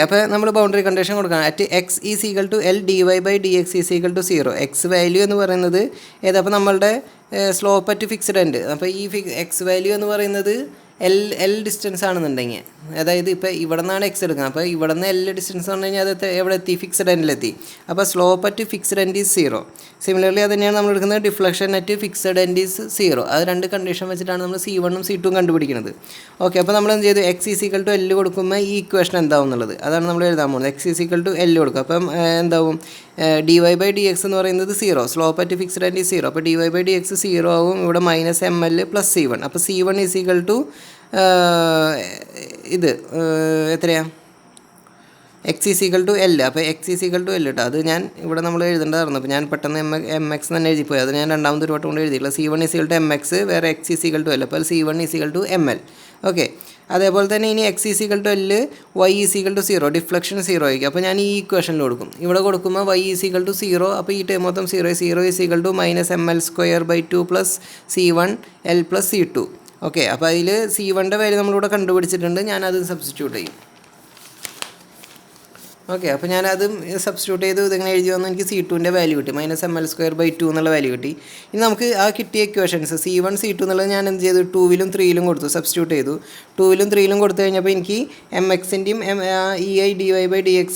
അപ്പോൾ നമ്മൾ ബൗണ്ടറി കണ്ടീഷൻ കൊടുക്കണം. At X is equal to l dy/dx is equal to 0. X value എന്ന് പറയുന്നത് ഏതാ, അപ്പോൾ നമ്മളുടെ സ്ലോപ്പ് അറ്റ് ഫിക്സ്ഡ് എൻഡ്. അപ്പോൾ ഈ എക്സ് വാല്യൂ എന്ന് പറയുന്നത് എൽ ഡിസ്റ്റൻസ് ആണെന്നുണ്ടെങ്കിൽ, അതായത് ഇപ്പോൾ ഇവിടെ നിന്നാണ് എക്സ് എടുക്കുന്നത്, അപ്പോൾ ഇവിടെ നിന്ന് എൽ ഡിസ്റ്റൻസ് എന്ന് പറഞ്ഞു കഴിഞ്ഞാൽ അത് എവിടെ എത്തി, ഫിക്സ്ഡ് എൻഡിലെത്തി. അപ്പോൾ slope at fixed end is 0. Similarly അത് തന്നെയാണ് നമ്മൾ എടുക്കുന്നത് deflection at fixed end is 0. അത് രണ്ട് കണ്ടീഷൻ വെച്ചിട്ടാണ് നമ്മൾ c1ഉം c2ഉം കണ്ടുപിടിക്കുന്നത്. ഓക്കെ, അപ്പോൾ നമ്മൾ എന്ത് ചെയ്തു, x is equal to l കൊടുക്കുമ്പോൾ ഈ ഇക്വേഷൻ എന്താവും എന്നുള്ളത് അതാണ് നമ്മൾ എഴുതാൻ പോകുന്നത്. X is equal to l കൊടുക്കും. അപ്പം എന്താവും, dy/dx എന്ന് പറയുന്നത് 0, slope at fixed end is 0. അപ്പോൾ dy/dx 0 ആവും, ഇവിടെ -ml + c1. അപ്പോൾ c1 ഈസ് ഈക്വൽ ടു ഇത് എത്രയാണ്, x is equal to l. അപ്പോൾ x is equal to l കേട്ടോ, അത് ഞാൻ ഇവിടെ നമ്മൾ എഴുതേണ്ടതായിരുന്നു. അപ്പോൾ ഞാൻ പെട്ടെന്ന് mx തന്നെ എഴുതിപ്പോയി, അത് ഞാൻ രണ്ടാമത് ഒരു വട്ടം കൊണ്ട് എഴുതിയില്ല. c1 is equal to mx, വേറെ x is equal to l. അപ്പോൾ c1 is equal to ml. Okay, അതേപോലെ തന്നെ ഇനി x is equal to l, y is equal to 0, deflection 0 ആയിരിക്കും. അപ്പോൾ ഞാൻ ഈ ഇക്വേഷനിൽ കൊടുക്കും, ഇവിടെ കൊടുക്കുമ്പോൾ y ഈസ് ഈക്വൽ ടു 0. അപ്പോൾ ഈ ടൈം മൊത്തം 0 is equal to -ml² + c1 l + c2. Okay, അപ്പോൾ അതിൽ c1ൻ്റെ വാല്യൂ നമ്മളിവിടെ കണ്ടുപിടിച്ചിട്ടുണ്ട്, ഞാനത് സബ്സ്റ്റിറ്റ്യൂട്ട് ചെയ്യും. ഓക്കെ, അപ്പോൾ ഞാനത് സബ്സ്റ്റിറ്റ്യൂട്ട് ചെയ്ത് ഇതിങ്ങനെ എഴുതി വന്നു, എനിക്ക് c2ൻ്റെ വാല്യൂ കിട്ടി, -ml²/2 എന്നുള്ള വാല്യൂ കിട്ടി. ഇനി നമുക്ക് ആ കിട്ടിയ ഇക്വേഷൻസ് c1 c2 എന്നുള്ളത് ഞാൻ എന്ത് ചെയ്തു, 2ലും 3ലും കൊടുത്തു, സബ്സ്റ്റിറ്റ്യൂട്ട് ചെയ്തു. 2ലും 3ലും കൊടുത്തു കഴിഞ്ഞപ്പോൾ എനിക്ക് mxൻ്റെയും EI dy/dx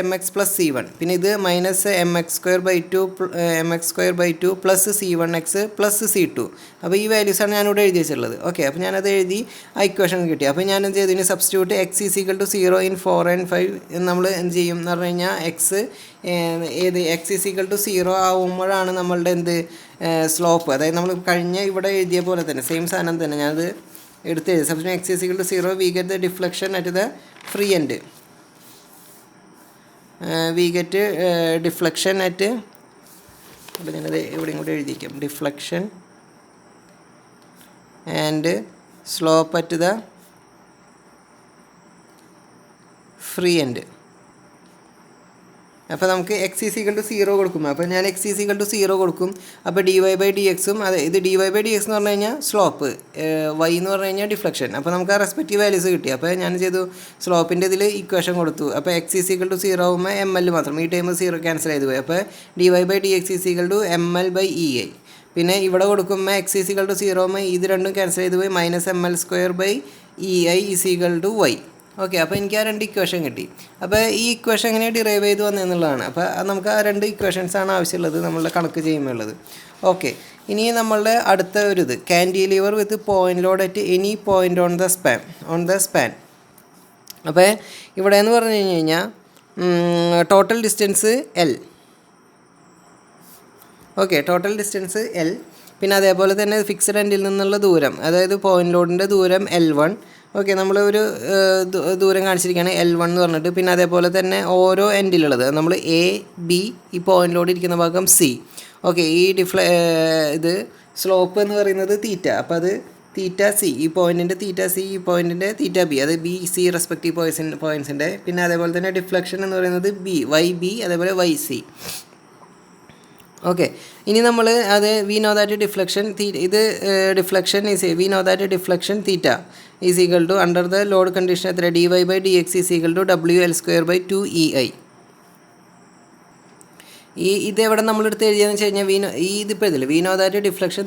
-mx + c1, പിന്നെ ഇത് -mx²/2 plus c1x plus c2. അപ്പോൾ ഈ വാല്യൂസാണ് ഞാനിവിടെ എഴുതി വെച്ചിട്ടുള്ളത്. ഓക്കെ, അപ്പോൾ ഞാനത് എഴുതി ആ ഇക്വേഷൻ കിട്ടി. അപ്പോൾ ഞാൻ എന്ത് ചെയ്തു, ഇനി substitute x is equal to 0 in 4 and 5 നമ്മൾ എന്ത് ചെയ്യും എന്ന് പറഞ്ഞു കഴിഞ്ഞാൽ, x ഈസ് ഈക്വൽ ടു 0 ആവുമ്പോഴാണ് നമ്മളുടെ എന്ത് സ്ലോപ്പ്, അതായത് നമ്മൾ കഴിഞ്ഞ ഇവിടെ എഴുതിയ പോലെ തന്നെ സെയിം സാധനം തന്നെ ഞാനത് എടുത്ത് എഴുതി. Substitute x is equal to 0, we get the deflection at the free end, we get deflection at, അപ്പോൾ ഞാനത് എവിടെയും കൂടെ എഴുതിയിരിക്കാം, deflection and slope at the free end. അപ്പോൾ നമുക്ക് x ഈസ് ഈക്വൽ ടു 0 കൊടുക്കും. അപ്പോൾ ഞാൻ x ഈസ് ഈക്വൽ ടു 0 കൊടുക്കും. അപ്പോൾ dy/dxഉം, അതെ ഇത് dy/dx എന്ന് പറഞ്ഞു കഴിഞ്ഞാൽ സ്ലോപ്പ്, y എന്ന് പറഞ്ഞു കഴിഞ്ഞാൽ ഡിഫ്ലക്ഷൻ. അപ്പോൾ നമുക്ക് ആ റെസ്പെക്റ്റീവ് വാല്യൂസ് കിട്ടി. അപ്പോൾ ഞാൻ ചെയ്തു, സ്ലോപ്പിൻ്റെ ഇതിൽ ഇക്വേഷൻ കൊടുത്തു. അപ്പോൾ x ഈസ് ഈക്വൽ ടു 0 ആകുമ്പോൾ ml മാത്രം, ഈ ടൈം 0 ക്യാൻസൽ ചെയ്ത് പോയി. അപ്പോൾ dy/dx is equal to ml/EI. പിന്നെ ഇവിടെ കൊടുക്കുമ്പോൾ x ഈസ് ഈക്വൽ ടു 0 ആകുമ്പോൾ ഇത് രണ്ടും ക്യാൻസൽ ചെയ്ത് പോയി, -ml²/EI is equal to y. Okay, അപ്പോൾ എനിക്ക് ആ രണ്ട് ഇക്വേഷൻ കിട്ടി. അപ്പോൾ ഈ ഇക്വേഷൻ എങ്ങനെ ഡിറൈവ് ചെയ്ത് വന്നതെന്നുള്ളതാണ്. അപ്പോൾ നമുക്ക് ആ രണ്ട് ഇക്വേഷൻസാണ് ആവശ്യമുള്ളത് നമ്മളുടെ കണക്ക് ചെയ്യുമ്പോൾ ഉള്ളത്. ഓക്കെ, ഇനി നമ്മളുടെ അടുത്ത ഒരു ഇത്, cantilever with point load at any point on the span. അപ്പോൾ ഇവിടെ എന്ന് പറഞ്ഞു കഴിഞ്ഞാൽ total distance l. Okay, total distance l, പിന്നെ അതേപോലെ തന്നെ ഫിക്സഡ് എൻഡിൽ നിന്നുള്ള ദൂരം, അതായത് പോയിന്റ് ലോഡിൻ്റെ ദൂരം L1. ഓക്കെ, നമ്മൾ ഒരു ദൂരം കാണിച്ചിരിക്കുകയാണ് L1 എന്ന് പറഞ്ഞിട്ട്. പിന്നെ അതേപോലെ തന്നെ ഓരോ എൻഡിലുള്ളത് നമ്മൾ A, B, ഈ പോയിന്റ് ലോഡ് ഇരിക്കുന്ന ഭാഗം C. ഓക്കെ, ഈ ഇത് സ്ലോപ്പ് എന്ന് പറയുന്നത് തീറ്റ. അപ്പോൾ അത് തീറ്റ സി, ഈ പോയിൻറ്റിൻ്റെ തീറ്റ സി, ഈ പോയിൻറ്റിൻ്റെ തീറ്റ ബി, അത് ബി സി റെസ്പെക്റ്റീവ് പോയിൻറ്റ്സിൻ്റെ. പിന്നെ അതേപോലെ തന്നെ ഡിഫ്ലക്ഷൻ എന്ന് പറയുന്നത് ബി, വൈ ബി, അതേപോലെ വൈ സി. ഓക്കെ, ഇനി നമ്മൾ അത് വി നോ ദാറ്റ് ഡിഫ്ലക്ഷൻ ഇത് deflection we know that deflection theta is equal to under the load condition എത്ര, D Y by D X is equal to double-U L square by 2EI. ഇതെവിടെ നമ്മളെടുത്ത് എഴുതിയെന്ന് വെച്ച് കഴിഞ്ഞാൽ ഇതിപ്പോൾ ഇതിൽ we know that deflection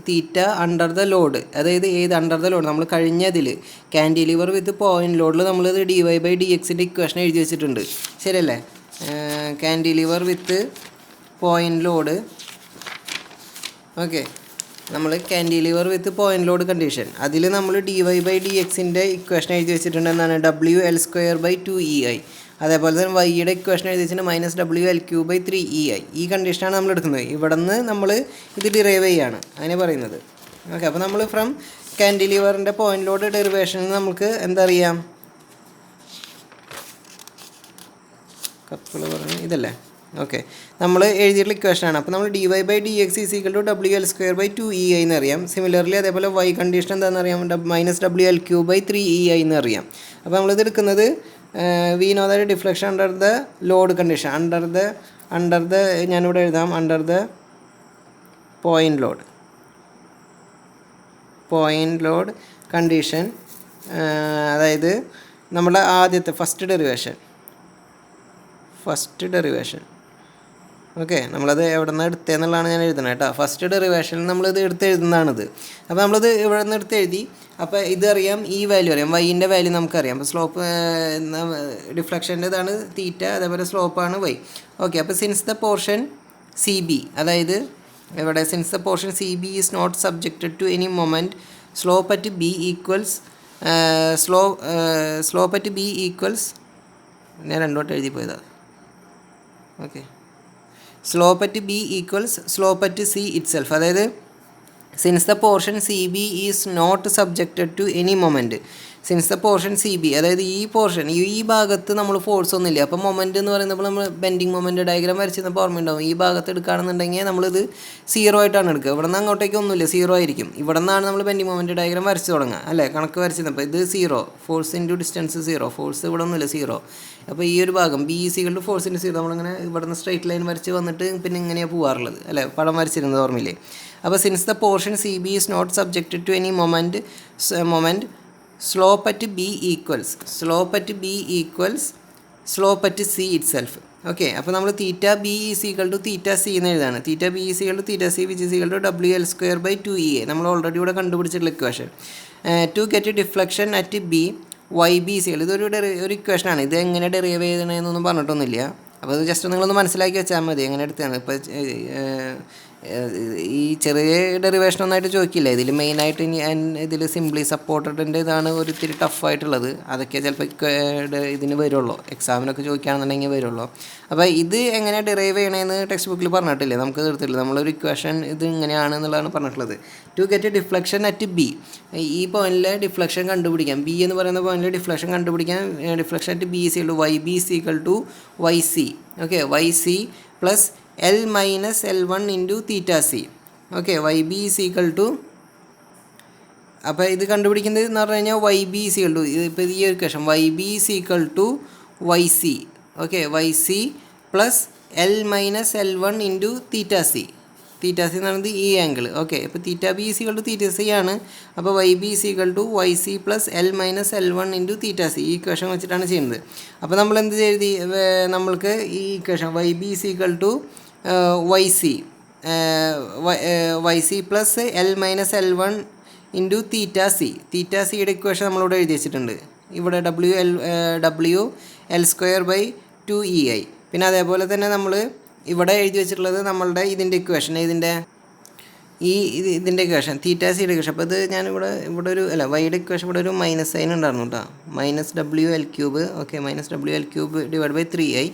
theta under the load, അതായത് ഏത് അണ്ടർ ദ ലോഡ്, നമ്മൾ കഴിഞ്ഞതിൽ കാൻഡിലിവർ വിത്ത് പോയിൻറ്റ് ലോഡിൽ നമ്മളിത് ഡി വൈ ബൈ ഡി എക്സിൻ്റെ ഇക്വേഷൻ എഴുതി വെച്ചിട്ടുണ്ട്, ശരിയല്ലേ? കാൻഡിലിവർ വിത്ത് പോയിൻറ്റ് ലോഡ്, ഓക്കെ, നമ്മൾ കാൻഡിലിവർ വിത്ത് പോയിൻറ്റ് ലോഡ് കണ്ടീഷൻ, അതിൽ നമ്മൾ ഡി വൈ ബൈ ഡി എക്സിൻ്റെ ഇക്വേഷൻ എഴുതി വെച്ചിട്ടുണ്ട് എന്നാണ്, W L square by 2EI. അതേപോലെ തന്നെ വൈയുടെ ഇക്വേഷൻ എഴുതി വെച്ചിട്ട് -WL3/3EI. ഈ കണ്ടീഷനാണ് നമ്മൾ എടുക്കുന്നത്. ഇവിടെ നിന്ന് നമ്മൾ ഇത് ഡിറൈവ് ചെയ്യാണ് അങ്ങനെ പറയുന്നത്. ഓക്കെ, അപ്പോൾ നമ്മൾ ഫ്രം കാൻഡിലിവറിൻ്റെ പോയിൻറ്റ് ലോഡ് ഡെറിവേഷനിൽ നമുക്ക് എന്താ അറിയാം, കപ്പിൾ പറഞ്ഞ് ഇതല്ലേ? ഓക്കെ, നമ്മൾ എഴുതിയിട്ടുള്ള ഇക്വേഷനാണ്. അപ്പോൾ നമ്മൾ d Y by D X is equal to WL square by 2EI എന്ന് അറിയാം. സിമിലർലി അതേപോലെ വൈ കണ്ടീഷൻ എന്താണെന്ന് അറിയാം, -WL3/3EI എന്ന് അറിയാം. അപ്പോൾ നമ്മളിത് എടുക്കുന്നത് V know that deflection under the load condition, under the ഞാനിവിടെ എഴുതാം, under the point load condition, അതായത് നമ്മുടെ ആദ്യത്തെ ഫസ്റ്റ് ഡെറിവേഷൻ. ഓക്കെ, നമ്മളത് എവിടെ നിന്ന് എടുത്തതെന്നുള്ളതാണ് ഞാൻ എഴുതുന്നത് കേട്ടോ. ഫസ്റ്റ് ഡെറിവേഷനിൽ നമ്മളിത് എഴുതുന്നതാണിത്. അപ്പോൾ നമ്മളിത് ഇവിടെ നിന്ന് എഴുതി. അപ്പോൾ ഇതറിയാം, ഈ വാല്യൂ അറിയാം, വൈൻ്റെ വാല്യൂ നമുക്കറിയാം. അപ്പോൾ സ്ലോപ്പ് ഡിഫ്ലക്ഷൻ്റെ ഇതാണ് തീറ്റ, അതേപോലെ സ്ലോപ്പാണ് വൈ. ഓക്കെ, അപ്പോൾ since the portion C B, അതായത് ഇവിടെ since the portion C B is not subjected to any moment, slope at B equals ഞാൻ രണ്ടോട്ട് എഴുതി പോയതാണ്. Okay, slope at B equals slope at C itself, അതായത് since the portion C B is not subjected to any moment, since the portion C B, അതായത് ഈ പോർഷൻ ഈ ഭാഗത്ത് നമ്മൾ ഫോഴ്സ് ഒന്നുമില്ല. അപ്പോൾ മൊമെൻറ്റ് എന്ന് പറയുമ്പോൾ നമ്മൾ ബെൻഡിങ് മൊമെൻറ്റ് ഡയഗ്രാം വരച്ചിരുന്നപ്പോൾ ഓർമ്മയുണ്ടാവും, ഈ ഭാഗത്ത് എടുക്കുകയാണെന്നുണ്ടെങ്കിൽ നമ്മളിത് 0 ആയിട്ടാണ് എടുക്കുക. ഇവിടെ നിന്ന് അങ്ങോട്ടേക്ക് ഒന്നുമില്ല, 0 ആയിരിക്കും. ഇവിടെ നിന്നാണ് നമ്മൾ ബെൻഡിങ് മൊമെൻറ്റ് ഡയഗ്രാം വരച്ച് തുടങ്ങുക, അല്ലേ? കണക്ക് വരച്ചിരുന്നപ്പോൾ ഇത് 0, ഫോഴ്സ് ഇൻറ്റു ഡിസ്റ്റൻസ് 0, ഫോഴ്സ് ഇവിടെ ഒന്നുമില്ല, 0. അപ്പോൾ ഈ ഒരു ഭാഗം B is equal to force into 0, നമ്മളിങ്ങനെ ഇവിടെ നിന്ന് സ്ട്രൈറ്റ് ലൈൻ വരച്ച് വന്നിട്ട് പിന്നെ ഇങ്ങനെയാണ് പോകാറുള്ളത്, അല്ലേ? പടം വരച്ചിരുന്നത് ഓർമ്മയില്ലേ? അപ്പോൾ since the portion C B is not subjected to any moment, slope at B equals slope at C itself. Okay, അപ്പോൾ നമ്മൾ theta B is equal to theta C എന്ന് എഴുതാണ്. Theta B is equal to theta C which is equal to WL square by 2EA. നമ്മൾ ഓൾറെഡി ഇവിടെ കണ്ടുപിടിച്ചിട്ടുള്ള equation. To get deflection at B Y B is equal, ഇതൊരു ഇക്വേഷനാണ്. ഇത് എങ്ങനെ ഡെറിവ് ചെയ്യണമെന്നൊന്നും പറഞ്ഞിട്ടൊന്നുമില്ല. അപ്പോൾ അത് ജസ്റ്റ് നിങ്ങളൊന്ന് മനസ്സിലാക്കി വെച്ചാൽ മതി എങ്ങനെ എടുത്തതാണ്. ഇപ്പോൾ ഈ ചെറിയ ഡെറിവേഷൻ ഒന്നായിട്ട് ചോദിക്കില്ല. ഇതിൽ മെയിനായിട്ട് ഇതിൽ സിംപ്ലി സപ്പോർട്ടഡിൻ്റെ ഇതാണ് ഒരു ഇത്തിരി ടഫായിട്ടുള്ളത്. അതൊക്കെ ചിലപ്പോൾ ഇതിന് വരുള്ളൂ, എക്സാമിനൊക്കെ ചോദിക്കുകയാണെന്നുണ്ടെങ്കിൽ വരുള്ളൂ. അപ്പോൾ ഇത് എങ്ങനെ ഡെറൈവ് ചെയ്യണമെന്ന് ടെക്സ്റ്റ് ബുക്കിൽ പറഞ്ഞിട്ടില്ലേ, നമുക്ക് തീർത്തില്ല. നമ്മളൊരു ഇക്വേഷൻ ഇത് ഇങ്ങനെയാണ് എന്നുള്ളതാണ് പറഞ്ഞിട്ടുള്ളത്. To get deflection at B, ഈ പോയിന്റിലെ ഡിഫ്ലക്ഷൻ കണ്ടുപിടിക്കാം. ബി എന്ന് പറയുന്ന പോയിന്റിലെ ഡിഫ്ലക്ഷൻ കണ്ടുപിടിക്കാൻ, deflection at B is equal to y B is equal to Y C. Okay, y C plus L minus L1 into theta C. Okay, y B is equal to, അപ്പോൾ ഇത് കണ്ടുപിടിക്കുന്നത് എന്ന് പറഞ്ഞു കഴിഞ്ഞാൽ y B is equal to, ഇപ്പോൾ ഈ ഒരു question y B is equal to Y C. Okay, y C plus L minus L1 into theta C. Theta C എന്ന് പറയുന്നത് ഈ ആംഗിൾ. ഓക്കെ, ഇപ്പോൾ theta B is equal to theta C ആണ്. അപ്പോൾ Y B is equal to Y C plus L minus L1 into theta C. ഈ ഇക്വേഷൻ വെച്ചിട്ടാണ് ചെയ്യുന്നത്. അപ്പോൾ നമ്മൾ എന്ത് എഴുതി, നമ്മൾക്ക് ഈ equation Y B is equal to Y C plus L minus L1 into theta C. Theta സിയുടെ ഇക്വേഷൻ നമ്മളിവിടെ എഴുതി വെച്ചിട്ടുണ്ട്. ഇവിടെ WL സ്ക്വയർ ബൈ 2EI. പിന്നെ അതേപോലെ തന്നെ നമ്മൾ ഇവിടെ എഴുതി വെച്ചിട്ടുള്ളത് നമ്മളുടെ ഇതിൻ്റെ ഇക്വേഷൻ, ഇതിൻ്റെ ഇക്വേഷൻ തീറ്റ സിയുടെ ഇക്വേഷൻ. അപ്പോൾ ഇത് ഞാനിവിടെ ഒരു വൈയുടെ ഇക്വേഷൻ ഇവിടെ ഒരു മൈനസ് സൈൻ ഉണ്ടായിരുന്നു കേട്ടോ, -WL3. Okay, -WL3 divide by 3I.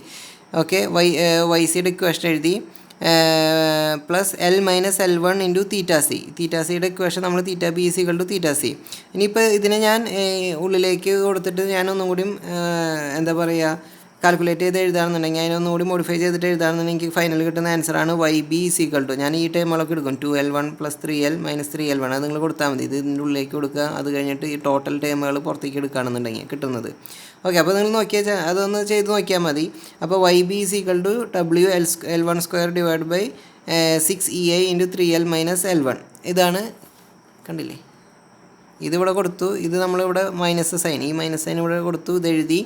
Okay, Y സിയുടെ ഇക്വേഷൻ എഴുതി plus L minus L1 into theta C. Theta സിയുടെ ഇക്വേഷൻ നമ്മൾ theta B is equal to theta C. ഇനിയിപ്പോൾ ഇതിനെ ഞാൻ ഉള്ളിലേക്ക് കൊടുത്തിട്ട് ഞാനൊന്നും കൂടിയും എന്താ പറയുക കാൽക്കുലേറ്റ് ചെയ്ത് എഴുതാണെന്നുണ്ടെങ്കിൽ അതിനൊന്നുകൂടി മോഡിഫൈ ചെയ്തിട്ട് എഴുതാണെന്നുണ്ടെങ്കിൽ എനിക്ക് ഫൈനൽ കിട്ടുന്ന ആൻസറാണ് YB=, ഞാൻ ഈ ടൈമുകളൊക്കെ എടുക്കും 2L1 + 3L - 3L1, അത് നിങ്ങൾ കൊടുത്താൽ മതി. ഇത് ഇതിൻ്റെ ഉള്ളിലേക്ക് കൊടുക്കുക, അത് കഴിഞ്ഞിട്ട് ഈ ടോട്ടൽ ടൈമുകൾ പുറത്തേക്ക് എടുക്കുകയാണെന്നുണ്ടെങ്കിൽ കിട്ടുന്നത്. ഓക്കെ, അപ്പോൾ നിങ്ങൾ നോക്കിയാൽ അതൊന്ന് ചെയ്ത് നോക്കിയാൽ മതി. അപ്പോൾ YB=WL1² / 6EI × 3L - L1. ഇതാണ്, കണ്ടില്ലേ, ഇതിവിടെ കൊടുത്തു, ഇത് നമ്മളിവിടെ മൈനസ് സൈൻ, ഈ മൈനസ് സൈൻ ഇവിടെ കൊടുത്തു, ഇത് എഴുതി.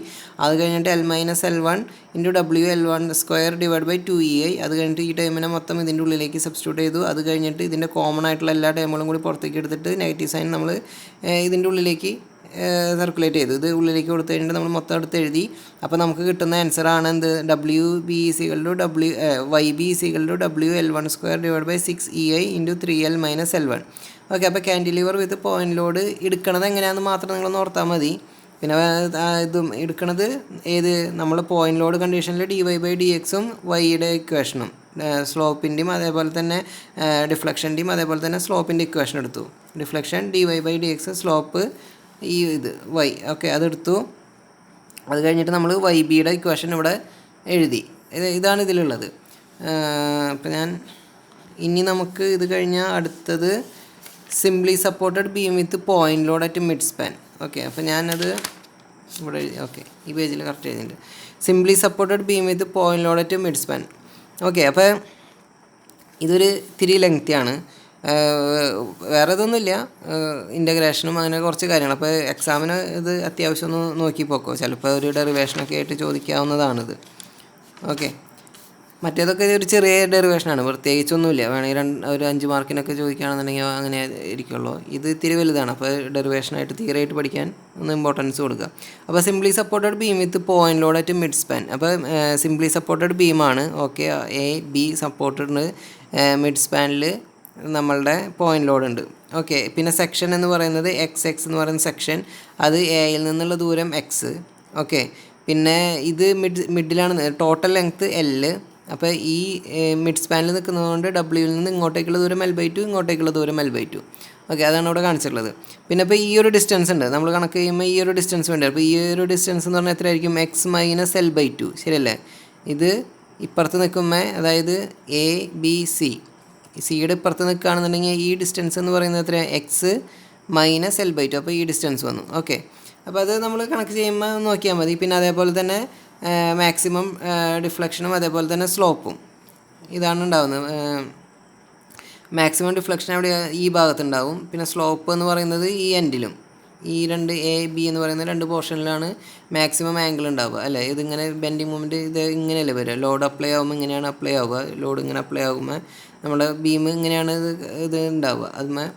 അത് കഴിഞ്ഞിട്ട് L - L1 × WL1² / 2EI, അത് കഴിഞ്ഞിട്ട് ഈ ടൈമിനെ മൊത്തം ഇതിൻ്റെ ഉള്ളിലേക്ക് സബ്സ്റ്റിറ്റ്യൂട്ട് ചെയ്തു. അത് കഴിഞ്ഞിട്ട് ഇതിൻ്റെ കോമൺ ആയിട്ടുള്ള എല്ലാ ടൈമുകളും കൂടി പുറത്തേക്ക് എടുത്തിട്ട് നെഗറ്റീവ് സൈൻ നമ്മൾ ഇതിൻ്റെ ഉള്ളിലേക്ക് സർക്കുലേറ്റ് ചെയ്തു. ഇത് ഉള്ളിലേക്ക് കൊടുത്തു കഴിഞ്ഞിട്ട് നമ്മൾ മൊത്തം എടുത്ത് എഴുതി. അപ്പോൾ നമുക്ക് കിട്ടുന്ന ആൻസറാണ് എന്ത്, YB=WL1² / 6EI × 3L - L1. Okay, അപ്പോൾ ക്യാൻറ്റിലിവർ വിത്ത് പോയിൻ്റ് ലോഡ് എടുക്കണത് എങ്ങനെയാണെന്ന് മാത്രം നിങ്ങളൊന്ന് ഓർത്താൽ മതി. പിന്നെ ഇതും എടുക്കണത് ഏത്, നമ്മൾ പോയിൻ്റ് ലോഡ് കണ്ടീഷനിൽ dy/dx വൈയുടെ ഇക്വേഷനും സ്ലോപ്പിൻ്റെയും അതേപോലെ തന്നെ ഡിഫ്ലക്ഷൻ്റെയും അതേപോലെ തന്നെ സ്ലോപ്പിൻ്റെ ഇക്വേഷൻ എടുത്തു. ഡിഫ്ലക്ഷൻ dy/dx, സ്ലോപ്പ് ഈ ഇത് y. ഓക്കെ, അതെടുത്തു. അത് കഴിഞ്ഞിട്ട് നമ്മൾ YBയുടെ ഇക്വേഷൻ ഇവിടെ എഴുതി. ഇതാണ് ഇതിലുള്ളത്. അപ്പോൾ ഇനി നമുക്ക് ഇത് കഴിഞ്ഞാൽ അടുത്തത് simply supported beam with point load at mid span. Okay, അപ്പോൾ ഞാനത് ഇവിടെ എഴുതി. ഓക്കെ, ഈ പേജിൽ കറക്റ്റ് എഴുതിയിട്ടുണ്ട്. Simply supported beam with point load at mid span. Okay, അപ്പോൾ ഇതൊരു ഇത്തിരി ലെങ്തിയാണ്, വേറെ ഇതൊന്നുമില്ല, ഇൻ്റഗ്രേഷനും അങ്ങനെ കുറച്ച് കാര്യങ്ങൾ. അപ്പോൾ എക്സാമിന് ഇത് അത്യാവശ്യം ഒന്ന് നോക്കി പോക്കോ, ചിലപ്പോൾ ഒരു ഡെറിവേഷനൊക്കെ ആയിട്ട് ചോദിക്കാവുന്നതാണിത്. ഓക്കെ, മറ്റേതൊക്കെ ഒരു ചെറിയ ഡെറിവേഷനാണ്, പ്രത്യേകിച്ചൊന്നുമില്ല, വേണമെങ്കിൽ ഒരു 5 മാർക്കിനൊക്കെ ചോദിക്കുകയാണെന്നുണ്ടെങ്കിൽ അങ്ങനെ ഇരിക്കുള്ളൂ. ഇത് ഇത്തിരി വലുതാണ്, അപ്പോൾ ഡെറിവേഷനായിട്ട് തിയറിയായിട്ട് പഠിക്കാൻ ഒന്ന് ഇമ്പോർട്ടൻസ് കൊടുക്കുക. അപ്പോൾ simply supported beam with point load at mid span. അപ്പോൾ സിംപ്ലി സപ്പോർട്ടഡ് ബീമാണ്. ഓക്കെ, A-B സപ്പോർട്ടഡ്, മിഡ് സ്പാനിൽ നമ്മളുടെ പോയിൻ്റ് ലോഡ് ഉണ്ട്. ഓക്കെ, പിന്നെ സെക്ഷൻ എന്ന് പറയുന്നത് XX എന്ന് പറയുന്ന സെക്ഷൻ, അത് എയിൽ നിന്നുള്ള ദൂരം X. ഓക്കെ, പിന്നെ ഇത് മിഡിലാണ്, ടോട്ടൽ ലെങ്ത്ത് L. അപ്പോൾ ഈ മിഡ് സ്പാനിൽ നിൽക്കുന്നതുകൊണ്ട് ഡബ്ല്യൂയിൽ നിന്ന് ഇങ്ങോട്ടേക്കുള്ള ദൂരം L/2, ഇങ്ങോട്ടേക്കുള്ള ദൂരം L/2. ഓക്കെ, അതാണ് ഇവിടെ കാണിച്ചിട്ടുള്ളത്. പിന്നെ ഇപ്പോൾ ഈ ഒരു ഡിസ്റ്റൻസ് ഉണ്ട്, നമ്മൾ കണക്ക് ചെയ്യുമ്പോൾ ഈ ഒരു ഡിസ്റ്റൻസ് വേണ്ടി. അപ്പോൾ ഈ ഒരു ഡിസ്റ്റൻസ് എന്ന് പറഞ്ഞാൽ എത്രയായിരിക്കും, X - L/2, ശരിയല്ലേ. ഇത് ഇപ്പുറത്ത് നിൽക്കുമ്പോൾ, അതായത് ABC, സിയുടെ ഇപ്പുറത്ത് നിൽക്കുകയാണെന്നുണ്ടെങ്കിൽ ഈ ഡിസ്റ്റൻസ് എന്ന് പറയുന്നത് എത്രയാണ്, X - L/2. അപ്പോൾ ഈ ഡിസ്റ്റൻസ് വന്നു. ഓക്കെ, അപ്പോൾ അത് നമ്മൾ കണക്ക് ചെയ്യുമ്പോൾ നോക്കിയാൽ മതി. പിന്നെ അതേപോലെ തന്നെ മാക്സിമം ഡിഫ്ലക്ഷനും അതേപോലെ തന്നെ സ്ലോപ്പും ഇതാണ് ഉണ്ടാകുന്നത്. മാക്സിമം ഡിഫ്ലക്ഷൻ അവിടെ ഈ ഭാഗത്തുണ്ടാവും, പിന്നെ സ്ലോപ്പ് എന്ന് പറയുന്നത് ഈ എൻഡിലും. ഈ രണ്ട് A-B എന്ന് പറയുന്ന രണ്ട് പോർഷനിലാണ് മാക്സിമം ആംഗിൾ ഉണ്ടാവുക, അല്ലേ. ഇതിങ്ങനെ ബെൻഡിങ് മൂവ്മെൻറ്റ് ഇത് ഇങ്ങനെയല്ലേ വരിക, ലോഡ് അപ്ലൈ ആകുമ്പോൾ ഇങ്ങനെയാണ് അപ്ലൈ ആവുക. ലോഡ് ഇങ്ങനെ അപ്ലൈ ആകുമ്പോൾ നമ്മുടെ ബീം ഇങ്ങനെയാണ് ഇത് ഉണ്ടാവുക, അതുമേ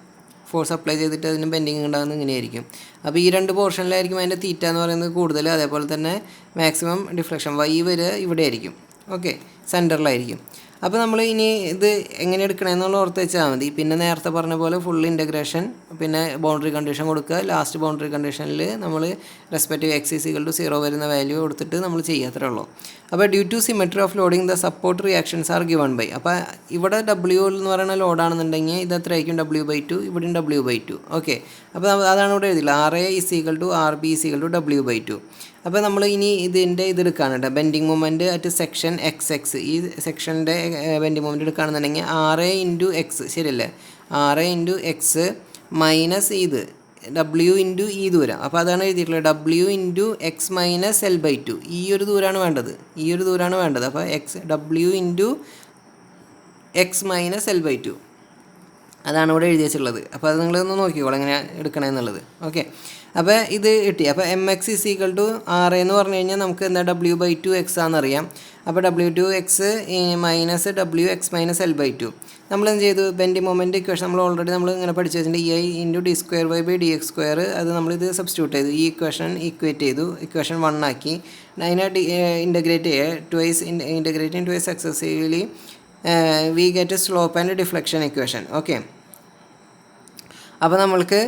ഫോഴ്സ് അപ്ലൈ ചെയ്തിട്ട് അതിന് ബെൻഡിങ് ഉണ്ടാകുന്നത് ഇങ്ങനെയായിരിക്കും. അപ്പോൾ ഈ രണ്ട് പോർഷനിലായിരിക്കും അതിൻ്റെ തീറ്റ എന്ന് പറയുന്നത് കൂടുതൽ. അതേപോലെ തന്നെ മാക്സിമം ഡിഫ്ലക്ഷൻ Y വരെ ഇവിടെ ആയിരിക്കും. ഓക്കെ, സെൻറ്ററിലായിരിക്കും. അപ്പോൾ നമ്മൾ ഇനി ഇത് എങ്ങനെ എടുക്കണമെന്നുള്ള ഓർത്ത് വെച്ചാൽ മതി. പിന്നെ നേരത്തെ പറഞ്ഞ പോലെ ഫുൾ ഇൻ്റഗ്രേഷൻ, പിന്നെ ബൗണ്ടറി കണ്ടീഷൻ കൊടുക്കുക. ലാസ്റ്റ് ബൗണ്ടറി കണ്ടീഷനിൽ നമ്മൾ റെസ്പെക്റ്റീവ് X = 0 വരുന്ന വാല്യൂ കൊടുത്തിട്ട് നമ്മൾ ചെയ്യാത്രേ ഉള്ളൂ. അപ്പോൾ due to symmetry of loading the support reactions are given by. അപ്പോൾ ഇവിടെ W എന്ന് പറയുന്ന ലോഡാണെന്നുണ്ടെങ്കിൽ ഇത് എത്രയായിരിക്കും, W/2, ഇവിടെയും W/2. ഓക്കെ, അപ്പോൾ അതാണ് ഇവിടെ എഴുതില്ല, RA = RB = W/2. അപ്പോൾ നമ്മൾ ഇനി ഇതിൻ്റെ ഇതെടുക്കുകയാണ് കേട്ടോ, bending moment at section XX. ഈ സെക്ഷൻ്റെ ബെൻഡിങ് മൊമെൻറ്റ് എടുക്കുകയാണെന്നുണ്ടെങ്കിൽ RA × X, ശരിയല്ലേ. RA × X മൈനസ് ഇത് W × ഈ ദൂരം. അപ്പോൾ അതാണ് എഴുതിയിട്ടുള്ളത്, W × X - L/2. ഈ ഒരു ദൂരമാണ് വേണ്ടത്, ഈ ഒരു ദൂരമാണ് വേണ്ടത്. അപ്പോൾ W × X - L/2 അതാണ് ഇവിടെ എഴുതി വെച്ചിട്ടുള്ളത്. അപ്പോൾ അത് നിങ്ങളൊന്ന് നോക്കിക്കോളൂ എങ്ങനെയാണ് എടുക്കണമെന്നുള്ളത്. ഓക്കെ, അപ്പോൾ ഇത് കിട്ടി. അപ്പോൾ MX = RA എന്ന് പറഞ്ഞു കഴിഞ്ഞാൽ നമുക്ക് എന്താ W/2X ആണെന്നറിയാം. അപ്പോൾ W/2X മൈനസ് WX - L/2. നമ്മളെന്ത് ചെയ്തു, ബെൻഡിങ് മൊമെൻറ്റ് ഇക്വേഷൻ നമ്മൾ ഓൾറെഡി ഇങ്ങനെ പഠിച്ചു വെച്ചിട്ടുണ്ട്, EI × d²y/dx². അത് നമ്മളിത് സബ്സ്റ്റിറ്റ്യൂട്ട് ചെയ്തു, ഈ ഇക്വേഷൻ ഈക്വേറ്റ് ചെയ്തു, ഇക്വേഷൻ 1 ആക്കി. അതിനെ ഇൻ്റഗ്രേറ്റ് ചെയ്യുക, twice integrating twice successively we get slope and deflection equation. Okay, അപ്പോൾ നമ്മൾക്ക്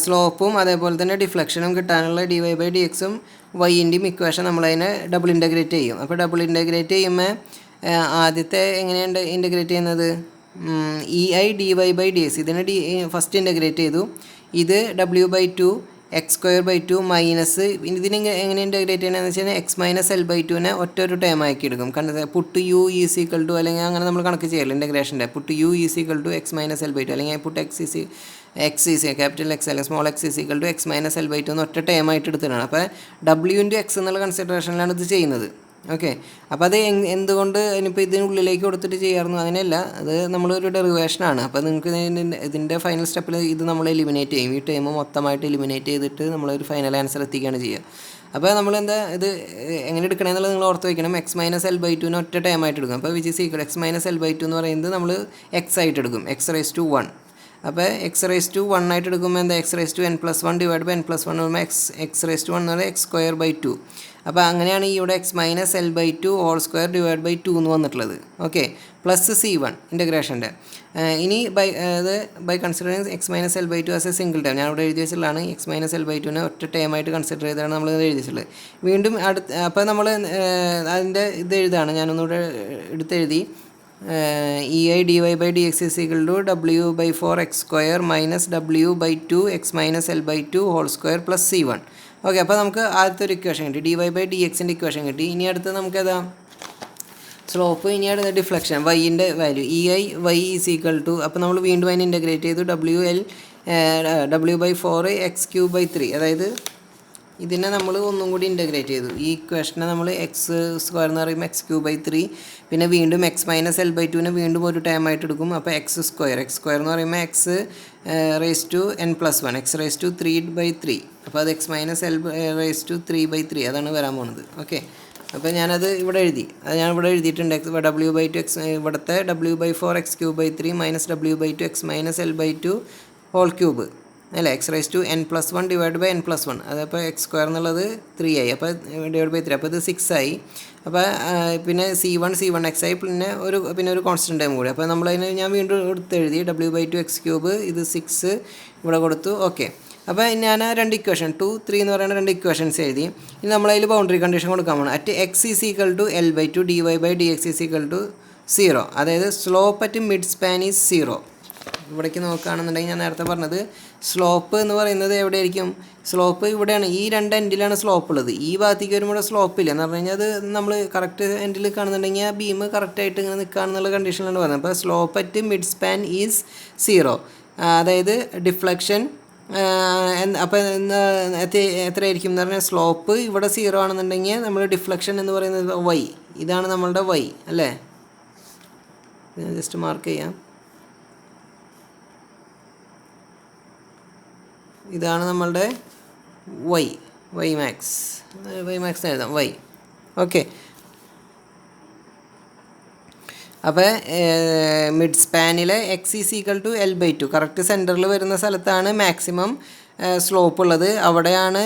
സ്ലോപ്പും അതേപോലെ തന്നെ ഡിഫ്ലക്ഷനും കിട്ടാനുള്ള dy/dxഉം y-ൻ്റെയും ഇക്വേഷൻ നമ്മളതിനെ ഡബിൾ ഇൻ്റഗ്രേറ്റ് ചെയ്യും. അപ്പോൾ ഡബിൾ ഇൻ്റഗ്രേറ്റ് ചെയ്യുമ്പോൾ ആദ്യത്തെ എങ്ങനെയാണ് ഇൻ്റഗ്രേറ്റ് ചെയ്യുന്നത്, EI dy/dx, ഇതിനെ ഫസ്റ്റ് ഇൻ്റഗ്രേറ്റ് ചെയ്തു. ഇത് W/2 x square by two minus ഇതിന് എങ്ങനെ ഇൻറ്റഗ്രേറ്റ് ചെയ്യണമെന്ന് വെച്ച് കഴിഞ്ഞാൽ എക്സ് മൈനസ് എൽ ബൈ ടുവിനെ ഒരു ടേം ആക്കി എടുക്കും. Put u is equal to അല്ലെങ്കിൽ അങ്ങനെ നമ്മൾ കണക്ക് ചെയ്യല്ലോ ഇൻറ്റഗ്രേഷൻ്റെ. Put u is equal to x minus L by two അല്ലെങ്കിൽ put x is capital x അല്ലെങ്കിൽ small x is equal to x minus L by two എന്ന് ഒറ്റ ടേം ആയിട്ട് എടുത്തിട്ടാണ്. അപ്പോൾ ഡബ്ല്യു ഇൻറ്റു എക്സ് എന്നുള്ള കൺസിഡറേഷനിലാണ് ഇത് ചെയ്യുന്നത്. ഓക്കെ, അപ്പോൾ അത് എന്തുകൊണ്ട് ഇനിയിപ്പോൾ ഇതിനുള്ളിലേക്ക് കൊടുത്തിട്ട് ചെയ്യാറുന്നു അങ്ങനെയല്ല, അത് നമ്മളൊരു ഡെറിവേഷനാണ്. അപ്പോൾ നിങ്ങൾക്ക് ഇതിൻ്റെ ഫൈനൽ സ്റ്റെപ്പിൽ ഇത് നമ്മൾ എലിമിനേറ്റ് ചെയ്യും. ഈ ടൈം മൊത്തമായിട്ട് എലിമിനേറ്റ് ചെയ്തിട്ട് നമ്മളൊരു ഫൈനൽ ആൻസർ എത്തിക്കുകയാണ് ചെയ്യുക. അപ്പോൾ നമ്മളെന്താ ഇത് എങ്ങനെ എടുക്കണമെന്നുള്ളത് നിങ്ങൾ ഓർത്ത് വയ്ക്കണം. എക്സ് മൈനസ് എൽ ബൈ ടുവിന് ഒറ്റ ടൈം ആയിട്ട് എടുക്കും. അപ്പോൾ which is equal x minus L by two എന്ന് പറയുന്നത് നമ്മൾ എക്സ് ആയിട്ട് എടുക്കും, എക്സ് റേസ് ടു 1. അപ്പോൾ എക്സ് റേസ് ടു 1 ആയിട്ട് എടുക്കുമ്പോൾ എന്താ x raise to n + 1 divide by n + 1 വരുമ്പോൾ എക്സ് റേസ് ടു 1 എന്ന് പറയുന്നത് എക്സ് സ്ക്വയർ ബൈ 2. അപ്പോൾ അങ്ങനെയാണ് ഇവിടെ x minus L by two whole square divide by 2 എന്ന് വന്നിട്ടുള്ളത്. ഓക്കെ, പ്ലസ് C1 ഇൻ്റഗ്രേഷൻ്റെ. ഇനി by considering x minus L by two as a single time ഞാൻ ഇവിടെ എഴുതി വെച്ചിട്ടുള്ളതാണ്. എക്സ് മൈനസ് എൽ ബൈ ടുവിനെ ഒറ്റ ടൈമായിട്ട് കൺസിഡർ ചെയ്താണ് നമ്മൾ എഴുതി വെച്ചിട്ടുള്ളത്. വീണ്ടും അപ്പോൾ നമ്മൾ അതിൻ്റെ ഇത് എഴുതാണ്, ഞാനൊന്നുകൂടെ എടുത്തെഴുതി. EI dy by dx is equal to w by 4x square minus w by 2 x minus l by 2 whole square plus C1. Okay, അപ്പോൾ നമുക്ക് ആദ്യത്തെ ഒരു ഇക്വേഷൻ കിട്ടി, dy by dxൻ്റെ ഇക്വേഷൻ കിട്ടി. ഇനി അടുത്ത് നമുക്കതാ സ്ലോപ്പ്, ഇനി അടുത്ത ഡിഫ്ലക്ഷൻ വൈൻ്റെ value EI y is equal to, അപ്പോൾ നമ്മൾ വീണ്ടും അതിന് ഇൻ്റഗ്രേറ്റ് ചെയ്തു w by 4 x cube by 3. അതായത് ഇതിനെ നമ്മൾ ഒന്നും കൂടി ഇൻ്റഗ്രേറ്റ് ചെയ്തു. ഈ ഇക്വേഷനെ നമ്മൾ എക്സ് സ്ക്വയർ എന്ന് പറയുമ്പോൾ എക്സ് ക്യൂബ് ബൈ 3, പിന്നെ വീണ്ടും എക്സ് മൈനസ് എൽ ബൈ ടുവിനെ വീണ്ടും ഒരു ടൈം ആയിട്ട് എടുക്കും. അപ്പോൾ എക്സ് സ്ക്വയർ എന്ന് പറയുമ്പോൾ x raise to n + 1 x raise to 3/3. അപ്പോൾ അത് x minus L raise to 3/3 അതാണ് വരാൻ പോകുന്നത്. ഓക്കെ, അപ്പോൾ ഞാനത് ഇവിടെ എഴുതി, അത് ഞാൻ ഇവിടെ എഴുതിയിട്ടുണ്ട്. w by 2 എക്സ്, ഇവിടുത്തെ w by 4 x cube by 3 minus w by 2 x minus L by 2 whole cube അല്ലേ, x raise to n + 1 divide by n + 1. അതപ്പോൾ എക്സ് സ്ക്വയർ എന്നുള്ളത് 3 ആയി, അപ്പോൾ ഡിവൈഡ് ബൈ 3, അപ്പോൾ ഇത് 6 ആയി. അപ്പോൾ പിന്നെ C1 x ആയി, പിന്നെ ഒരു കോൺസ്റ്റൻറ്റ് ടൈം കൂടി. അപ്പോൾ നമ്മളതിന് ഞാൻ വീണ്ടും എടുത്തെഴുതി w by 2 എക്സ് ക്യൂബ്, ഇത് 6 ഇവിടെ കൊടുത്തു. ഓക്കെ, അപ്പോൾ ഞാൻ രണ്ട് ഇക്വേഷൻ 2, 3 എന്ന് പറയുന്ന രണ്ട് ഇക്വേഷൻസ് എഴുതി. ഇനി നമ്മളതിൽ ബൗണ്ടറി കണ്ടീഷൻ കൊടുക്കാൻ പോകണം. At X is equal to L by 2 dy by dx is equal to 0. അതായത് slope at mid span is 0. ഇവിടേക്ക് നോക്കുകയാണെന്നുണ്ടെങ്കിൽ ഞാൻ നേരത്തെ പറഞ്ഞത് സ്ലോപ്പ് എന്ന് പറയുന്നത് എവിടെയായിരിക്കും, സ്ലോപ്പ് ഇവിടെയാണ്, ഈ രണ്ട് എൻഡിലാണ് സ്ലോപ്പ് ഉള്ളത്. ഈ ഭാഗത്തേക്ക് വരുമ്പോൾ സ്ലോപ്പ് ഇല്ല എന്ന് പറഞ്ഞു കഴിഞ്ഞാൽ അത് നമ്മൾ കറക്റ്റ് എൻഡിൽ കാണുന്നുണ്ടെങ്കിൽ ആ ബീം കറക്റ്റായിട്ട് ഇങ്ങനെ നിൽക്കുകയാണെന്നുള്ള കണ്ടീഷനിലാണ് പറയുന്നത്. അപ്പോൾ slope at mid span is 0. അതായത് ഡിഫ്ലക്ഷൻ അപ്പോൾ എത്രയായിരിക്കും എന്ന് പറഞ്ഞാൽ സ്ലോപ്പ് ഇവിടെ 0 ആണെന്നുണ്ടെങ്കിൽ നമ്മൾ ഡിഫ്ലക്ഷൻ എന്ന് പറയുന്നത് y, ഇതാണ് നമ്മളുടെ y അല്ലേ. ഞാൻ ജസ്റ്റ് മാർക്ക് ചെയ്യാം, ഇതാണ് നമ്മളുടെ y മാക്സ് എഴുതാം y. ഓക്കെ, അപ്പോൾ മിഡ് സ്പാനിലെ x is equal to L by 2 correct സെൻറ്ററിൽ വരുന്ന സ്ഥലത്താണ് മാക്സിമം സ്ലോപ്പ് ഉള്ളത്. അവിടെയാണ്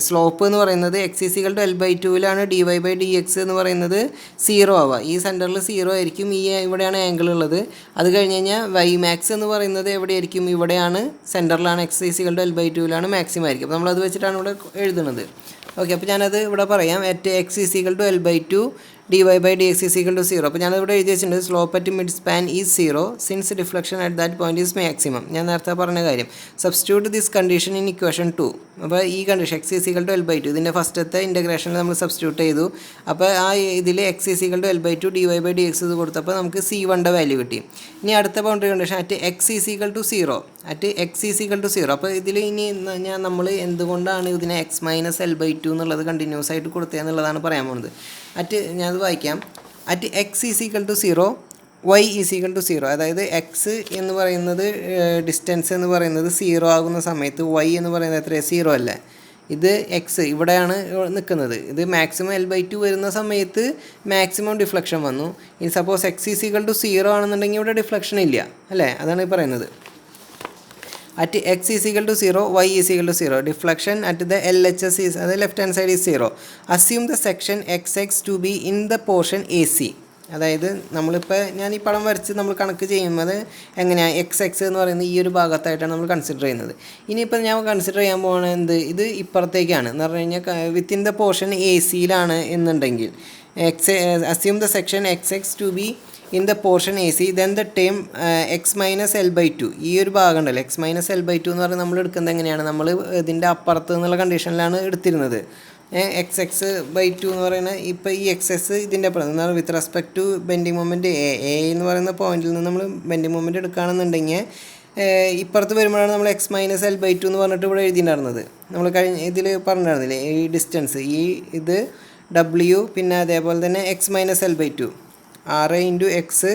സ്ലോപ്പ് എന്ന് പറയുന്നത് x is equal to L by 2ലാണ് dy by dx എന്ന് പറയുന്നത് 0 ആവുക. ഈ സെൻറ്ററിൽ 0 ആയിരിക്കും, ഇവിടെയാണ് ആംഗിൾ ഉള്ളത്. അത് കഴിഞ്ഞ് കഴിഞ്ഞാൽ y മാക്സ് എന്ന് പറയുന്നത് എവിടെയായിരിക്കും, ഇവിടെയാണ് സെൻറ്ററിലാണ്, x is equal to L by 2ലാണ് മാക്സിമം ആയിരിക്കും. അപ്പോൾ നമ്മളത് വെച്ചിട്ടാണ് ഇവിടെ എഴുതുന്നത്. ഓക്കെ, അപ്പോൾ ഞാനത് ഇവിടെ പറയാം. At X is equal to L by 2 dy by dx is equal to 0. അപ്പോൾ ഞാനിവിടെ എഴുതി വെച്ചിട്ടുണ്ട് slope at mid span is 0 since deflection at that point is maximum. ഞാൻ നേരത്തെ പറഞ്ഞ കാര്യം. Substitute this condition in equation 2. അപ്പോൾ ഈ condition x is equal to L by 2 ഇതിൻ്റെ ഫസ്റ്റത്തെ ഇൻ്റഗ്രേഷനിൽ നമ്മൾ സബ്സ്റ്റിറ്റ്യൂട്ട് ചെയ്തു. അപ്പോൾ ആ ഇതിൽ x is equal to L by 2 dy by dx ഇത് കൊടുത്തപ്പോൾ നമുക്ക് C1ൻ്റെ വാല്യൂ കിട്ടി. ഇനി അടുത്ത boundary condition at X is equal to 0. അപ്പോൾ ഇതിൽ ഇനി നമ്മൾ എന്തുകൊണ്ടാണ് ഇതിനെ എക്സ് മൈനസ് എൽ ബൈ 2 എന്നുള്ളത് കണ്ടിന്യൂസ് ആയിട്ട് കൊടുത്തതെന്നുള്ളതാണ് പറയാൻ പോകുന്നത്. ഞാനത് വായിക്കാം. At X is equal to 0 y is equal to 0. അതായത് എക്സ് എന്ന് പറയുന്നത് ഡിസ്റ്റൻസ് എന്ന് പറയുന്നത് 0 ആകുന്ന സമയത്ത് y എന്ന് പറയുന്നത് എത്രയാണ്, 0 അല്ലേ. ഇത് എക്സ് ഇവിടെയാണ് നിൽക്കുന്നത്. ഇത് മാക്സിമം എൽ ബൈ 2 വരുന്ന സമയത്ത് മാക്സിമം ഡിഫ്ലക്ഷൻ വന്നു. ഇനി suppose x is equal to 0 ആണെന്നുണ്ടെങ്കിൽ ഇവിടെ ഡിഫ്ലക്ഷൻ ഇല്ല അല്ലേ, അതാണ് ഈ പറയുന്നത്. At x is equal to 0, y is equal to 0. Deflection at the LHS is, the left hand side is 0. Assume the section XX to be in the portion AC. അതായത് നമ്മളിപ്പോൾ ഞാൻ ഈ പടം വരച്ച് നമ്മൾ കണക്ക് ചെയ്യുന്നത് എങ്ങനെയാണ്, എക്സ് എന്ന് പറയുന്നത് ഈ ഒരു ഭാഗത്തായിട്ടാണ് നമ്മൾ കൺസിഡർ ചെയ്യുന്നത്. ഇനിയിപ്പോൾ ഞാൻ കൺസിഡർ ചെയ്യാൻ പോകുന്നത് ഇത് ഇപ്പുറത്തേക്കാണ് എന്ന് പറഞ്ഞു കഴിഞ്ഞാൽ വിത്തിൻ ദ പോർഷൻ AC യിലാണ് എന്നുണ്ടെങ്കിൽ assume the section XX to be in the portion A C then the term x minus L by two. ഈ ഒരു ഭാഗം ഉണ്ടല്ലോ x minus L by two എന്ന് പറഞ്ഞാൽ നമ്മൾ എടുക്കുന്നത് എങ്ങനെയാണ്, നമ്മൾ ഇതിൻ്റെ അപ്പുറത്ത് എന്നുള്ള കണ്ടീഷനിലാണ് എടുത്തിരുന്നത്. എക്സ് എക്സ് ബൈ ടു എന്ന് പറയുന്നത് ഇപ്പോൾ ഈ എക്സ് എസ് ഇതിൻ്റെ അപ്പുറം എന്നാൽ with respect to bending moment A എന്ന് പറയുന്ന പോയിന്റിൽ നിന്ന് നമ്മൾ ബെൻഡിങ് മൊമെൻറ്റ് എടുക്കുകയാണെന്നുണ്ടെങ്കിൽ ഇപ്പുറത്ത് വരുമ്പോഴാണ് നമ്മൾ x minus L by two എന്ന് പറഞ്ഞിട്ട് ഇവിടെ എഴുതിയിട്ടുണ്ടായിരുന്നത്. നമ്മൾ ഇതിൽ പറഞ്ഞിരുന്നില്ലേ ഈ ഡിസ്റ്റൻസ്, ഈ ഇത് ഡബ്ല്യു പിന്നെ അതേപോലെ തന്നെ X minus L by two, R into x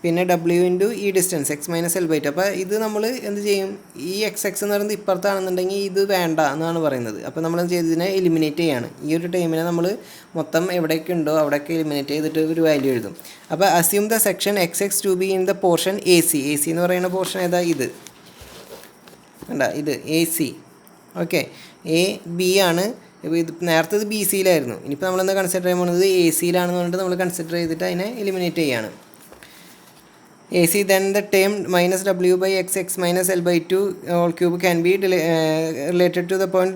പിന്നെ ഡബ്ല്യു ഇൻറ്റു ഈ distance x minus L by two. അപ്പോൾ ഇത് നമ്മൾ എന്ത് ചെയ്യും, ഈ എക്സ് എക്സ് എന്ന് പറയുന്നത് ഇപ്പുറത്താണെന്നുണ്ടെങ്കിൽ ഇത് വേണ്ട എന്നാണ് പറയുന്നത്. അപ്പോൾ നമ്മൾ ചെയ്തതിനെ എലിമിനേറ്റ് ചെയ്യാണ്. ഈ ഒരു ടൈമിനെ നമ്മൾ മൊത്തം എവിടെയൊക്കെ ഉണ്ടോ അവിടെയൊക്കെ എലിമിനേറ്റ് ചെയ്തിട്ട് ഒരു വാല്യൂ എഴുതും. അപ്പോൾ assume the section x x to be in the portion A C. A C എന്ന് പറയുന്ന പോർഷൻ ഏതാ, ഇത് വേണ്ട, ഇത് A C. Okay, A B ആണ്. ഇപ്പോൾ ഇത് നേരത്തെ ഇത് ബി സിയിലായിരുന്നു. ഇനിയിപ്പോൾ നമ്മളെന്താ കൺസിഡർ ചെയ്യാൻ പോകുന്നത്, എ സിയിലാണെന്ന് പറഞ്ഞിട്ട് നമ്മൾ കൺസിഡർ ചെയ്തിട്ട് അതിനെ എലിമിനേറ്റ് ചെയ്യാണ്. A C then the term minus w by x x minus l by 2 whole cube can be related to the point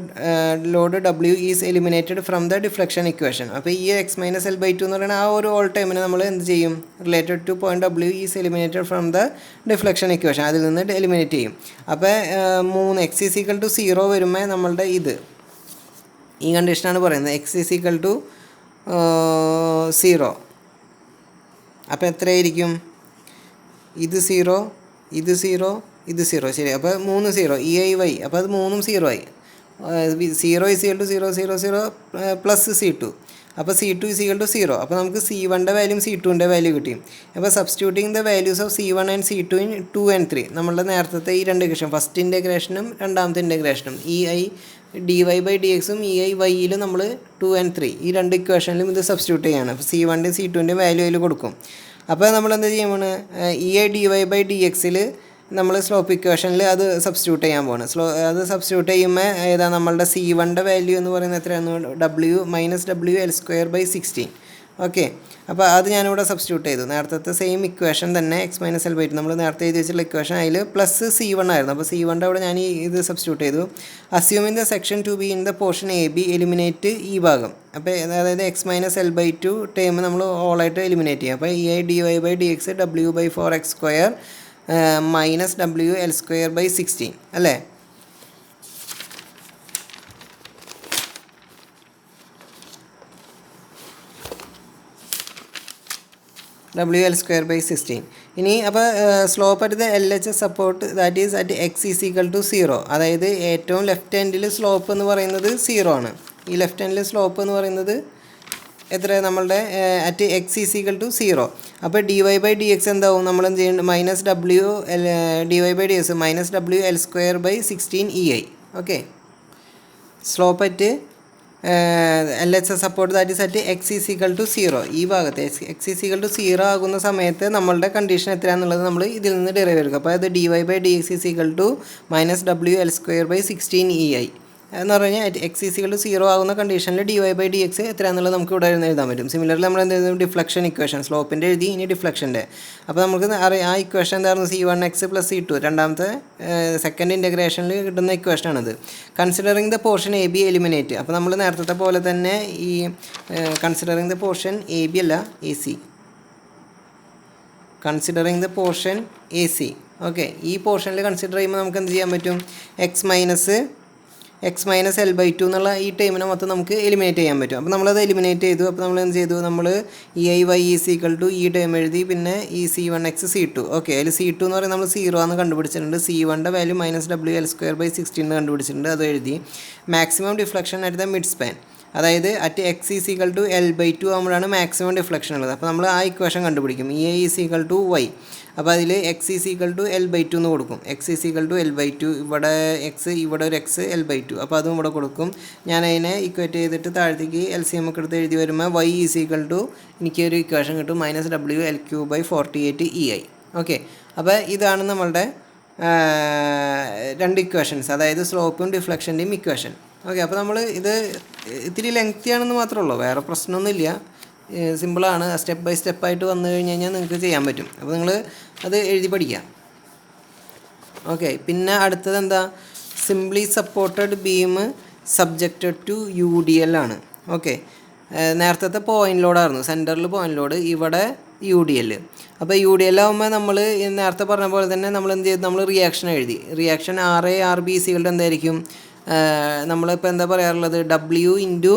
load w is eliminated from the deflection equation. അപ്പോൾ ഈ x minus L by two എന്ന് പറയുന്ന ആ ഒരു ഓൾ ടൈമിനെ നമ്മൾ എന്ത് ചെയ്യും, related to point W is eliminated from the deflection equation, അതിൽ നിന്ന് എലിമിനേറ്റ് ചെയ്യും. അപ്പോൾ 3 എക്സ് ഈസ് ഈക്വൽ ടു 0 വരുമ്പോൾ നമ്മളുടെ ഇത് ഈ കണ്ടീഷനാണ് പറയുന്നത്, എക്സ് ഈസ് ഈക്വൽ ടു 0. അപ്പോൾ എത്രയായിരിക്കും, ഇത് 0 ഇത് 0 ഇത് 0, ശരി. അപ്പോൾ 3 0 ഇ ഐ വൈ, അപ്പോൾ അത് 3 0 ആയി. 0 is equal to 0 0 0 plus C2. അപ്പോൾ C2 ഈസ് ഈക്വൽ ടു 0. അപ്പോൾ നമുക്ക് C1ൻ്റെ വാല്യൂം C2ൻ്റെ വാല്യൂ കിട്ടി. അപ്പോൾ substituting the values of C1 and C2 in 2 and 3, നമ്മളുടെ നേരത്തെ ഈ രണ്ട് ഇക്വേഷൻ, ഫസ്റ്റ് ഇൻറ്റഗ്രേഷനും രണ്ടാമത്തെ ഇൻറ്റഗ്രേഷനും, E I D Y by D എക്സും ഇ ഐ വൈയിൽ നമ്മൾ 2 and 3 ഈ രണ്ട് ഇക്വേഷനിലും ഇത് സബ്സ്റ്റിറ്റ്യൂട്ട് ചെയ്യാണ്. അപ്പോൾ C1ൻ്റെയും C2ൻ്റെയും വാല്യൂ അതിൽ കൊടുക്കും. അപ്പോൾ നമ്മൾ എന്താ ചെയ്യുമ്പോൾ E I D Y by d എക്സിൽ നമ്മൾ സ്ലോപ്പ് ഇക്വേഷനിൽ അത് സബ്സ്റ്റിറ്റ്യൂട്ട് ചെയ്യാൻ പോകണം. അത് സബ്സ്റ്റിറ്റ്യൂട്ട് ചെയ്യുമ്പോൾ ഏതാ നമ്മളുടെ C1ൻ്റെ വാല്യൂ എന്ന് പറയുന്നത് എത്രയാണ്, W minus W L square by 16. Okay, അപ്പോൾ അത് ഞാനിവിടെ സബ്സ്റ്റിറ്റ്യൂട്ട് ചെയ്തു. നേരത്തെ സെയിം ഇക്വേഷൻ തന്നെ X minus L by two നമ്മൾ നേരത്തെ എഴുതി വെച്ചിട്ടുള്ള ഇക്വേഷൻ, അതിൽ പ്ലസ് C1 ആയിരുന്നു. അപ്പോൾ C1ൻ്റെ അവിടെ ഞാൻ ഇത് സബ്സ്റ്റിറ്റ്യൂട്ട് ചെയ്തു. Assuming the section to be in the portion A B eliminate ഈ ഭാഗം. അപ്പോൾ അതായത് X minus L by two term നമ്മൾ ഓളായിട്ട് എലിമിനേറ്റ് ചെയ്യും. അപ്പോൾ E I D Y by D X W by 4x square minus W L square by 16 അല്ലേ. W L square by 16. ഇനി അപ്പോൾ slope at the L H S support that is at X is equal to 0. അതായത് ഏറ്റവും ലെഫ്റ്റ് ഹാൻഡിൽ സ്ലോപ്പ് എന്ന് പറയുന്നത് 0 ആണ്. ഈ ലെഫ്റ്റ് ഹാൻഡിൽ സ്ലോപ്പ് എന്ന് പറയുന്നത് എത്ര, നമ്മളുടെ at X is equal to 0. അപ്പോൾ D Y by D X എന്താവും, നമ്മൾ എന്ത് ചെയ്യുന്നത്, minus W L D Y by D X minus W L square by 16 E I. Okay, slope at L H S support that is at X is equal to 0. ഈ ഭാഗത്ത് എക്സ് ഈസ് ഈക്വൽ ടു 0 ആകുന്ന സമയത്ത് നമ്മളുടെ കണ്ടീഷൻ എത്രയാണെന്നുള്ളത് നമ്മൾ ഇതിൽ നിന്ന് ഡെറൈവ് എടുക്കുക. അപ്പോൾ അത് D Y by D X is equal to minus W L square by 16 E I എന്ന് പറഞ്ഞു കഴിഞ്ഞാൽ എക്സ് ഈസ് ഈക്വൽ ടു 0 ആകുന്ന കണ്ടീഷനിൽ D Y by D X എത്രയാണെന്നുള്ളത് നമുക്ക് ഇവിടെ എഴുതാൻ പറ്റും. സിമിലർലി നമ്മൾ എന്ത് ചെയ്തു, ഡിഫ്ലക്ഷൻ ഇക്വേഷൻ സ്ലോപ്പിൻ്റെ എഴുതി, ഇനി ഡിഫ്ലക്ഷൻ്റെ. അപ്പോൾ നമുക്ക് ആ ഇക്വേഷൻ എന്തായിരുന്നു, C1x പ്ലസ് C2 രണ്ടാമത്തെ സെക്കൻഡ് ഇൻറ്റഗ്രേഷനിൽ കിട്ടുന്ന ഇക്വേഷനാണിത്. Considering the portion A B eliminate. അപ്പോൾ നമ്മൾ നേരത്തെ പോലെ തന്നെ ഈ considering the portion A B അല്ല A C, considering the portion A C. Okay, ഈ പോർഷനിൽ കൺസിഡർ ചെയ്യുമ്പോൾ നമുക്ക് എന്ത് ചെയ്യാൻ പറ്റും, x minus L by two എന്നുള്ള ഈ ടൈമിനെ മൊത്തം നമുക്ക് എലിമിനേറ്റ് ചെയ്യാൻ പറ്റും. അപ്പോൾ നമ്മളത് എലിമിനേറ്റ് ചെയ്തു. അപ്പോൾ നമ്മൾ എന്ത് ചെയ്തു, നമ്മൾ E I Y is equal to ഈ ടൈം എഴുതി, പിന്നെ ഈ C1x C2. ഓക്കെ, അതിൽ C2 എന്ന് പറയുന്നത് നമ്മൾ 0 എന്ന് കണ്ടുപിടിച്ചിട്ടുണ്ട്. C1ൻ്റെ value minus W L square by 16 എന്ന് കണ്ടുപിടിച്ചിട്ടുണ്ട്, അത് എഴുതി. Maximum deflection at the mid span, അതായത് at X is equal to L by two ആകുമ്പോഴാണ് മാക്സിമം ഡിഫ്ലക്ഷൻ ഉള്ളത്. അപ്പോൾ നമ്മൾ ആ ഇക്വേഷൻ കണ്ടുപിടിക്കും, E I is equal to Y. അപ്പോൾ അതിൽ x is equal to L by two എന്ന് കൊടുക്കും. X is equal to L by two, ഇവിടെ എക്സ്, ഇവിടെ ഒരു എക്സ്, എൽ ബൈ ടു. അപ്പോൾ അതും ഇവിടെ കൊടുക്കും. ഞാൻ അതിനെ ഇക്വേറ്റ് ചെയ്തിട്ട് താഴത്തേക്ക് എൽ സി എം ഒക്കെ എടുത്ത് എഴുതി വരുമ്പോൾ വൈ ഈസ് ഈക്വൽ ടു എനിക്കൊരു ഇക്വേഷൻ കിട്ടും, minus W L Q by 48 E I. Okay, അപ്പോൾ ഇതാണ് നമ്മളുടെ രണ്ട് ഇക്വേഷൻസ്, അതായത് സ്ലോപ്പും ഡിഫ്ലക്ഷൻ്റെയും ഇക്വേഷൻ. ഓക്കെ, അപ്പോൾ നമ്മൾ ഇത് ഇത്തിരി ലെങ്തി ആണെന്ന് മാത്രമേ ഉള്ളൂ, വേറെ പ്രശ്നമൊന്നുമില്ല, സിമ്പിളാണ്. സ്റ്റെപ്പ് ബൈ സ്റ്റെപ്പായിട്ട് വന്നു കഴിഞ്ഞ് കഴിഞ്ഞാൽ നിങ്ങൾക്ക് ചെയ്യാൻ പറ്റും. അപ്പോൾ നിങ്ങൾ അത് എഴുതി പഠിക്കാം. ഓക്കെ, പിന്നെ അടുത്തത് എന്താ, simply supported beam subjected to UDL ആണ്. ഓക്കെ, നേരത്തെ പോയിൻ്റ് ലോഡായിരുന്നു, സെൻറ്ററിൽ പോയിൻ്റ് ലോഡ്, ഇവിടെ യു ഡി എൽ. അപ്പോൾ യു ഡി എൽ ആകുമ്പോൾ നമ്മൾ നേരത്തെ പറഞ്ഞ പോലെ തന്നെ നമ്മൾ എന്ത് ചെയ്തു, നമ്മൾ റിയാക്ഷൻ എഴുതി. Reaction R A R B സികളുടെ എന്തായിരിക്കും, നമ്മളിപ്പോൾ എന്താ പറയാറുള്ളത്, ഡബ്ല്യു ഇൻറ്റു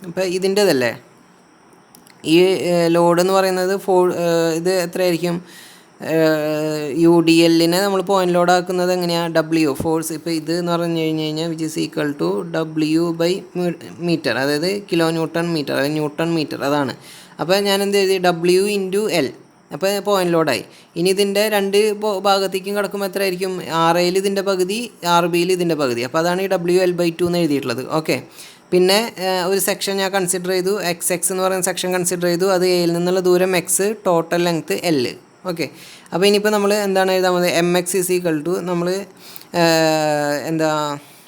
ഇപ്പോൾ ഇതിൻ്റെതല്ലേ ഈ ലോഡ് എന്ന് പറയുന്നത് ഇത് എത്രയായിരിക്കും, യു ഡി എല്ലിനെ നമ്മൾ പോയിന്റ് ലോഡ് ആക്കുന്നത് എങ്ങനെയാണ്, ഡബ്ല്യു ഫോഴ്സ്. ഇപ്പോൾ ഇത് എന്ന് പറഞ്ഞു കഴിഞ്ഞാൽ which is equal to W by metre, അതായത് കിലോ ന്യൂട്ടൺ മീറ്റർ അല്ലെങ്കിൽ ന്യൂട്ടൺ മീറ്റർ, അതാണ്. അപ്പോൾ ഞാൻ എന്ത് എഴുതി, ഡബ്ല്യു ഇൻറ്റു എൽ. അപ്പോൾ പോയിന്റ് ലോഡായി. ഇനി ഇതിൻ്റെ രണ്ട് ഭാഗത്തേക്കും കിടക്കുമ്പോൾ എത്ര ആയിരിക്കും, ആർ എയിൽ ഇതിൻ്റെ പകുതി, ആർ ബിയിൽ ഇതിൻ്റെ പകുതി. അപ്പോൾ അതാണ് ഈ WL/2 എന്ന് എഴുതിയിട്ടുള്ളത്. ഓക്കെ. പിന്നെ ഒരു സെക്ഷൻ ഞാൻ കൺസിഡർ ചെയ്തു, XX എന്ന് പറയുന്ന സെക്ഷൻ കൺസിഡർ ചെയ്തു. അത് എയിൽ നിന്നുള്ള ദൂരം X, total length L. Okay. അപ്പോൾ ഇനിയിപ്പോൾ നമ്മൾ എന്താണ് എഴുതാൻ പോകുന്നത്, MX ഈസ് ഈക്വൽ ടു നമ്മൾ എന്താ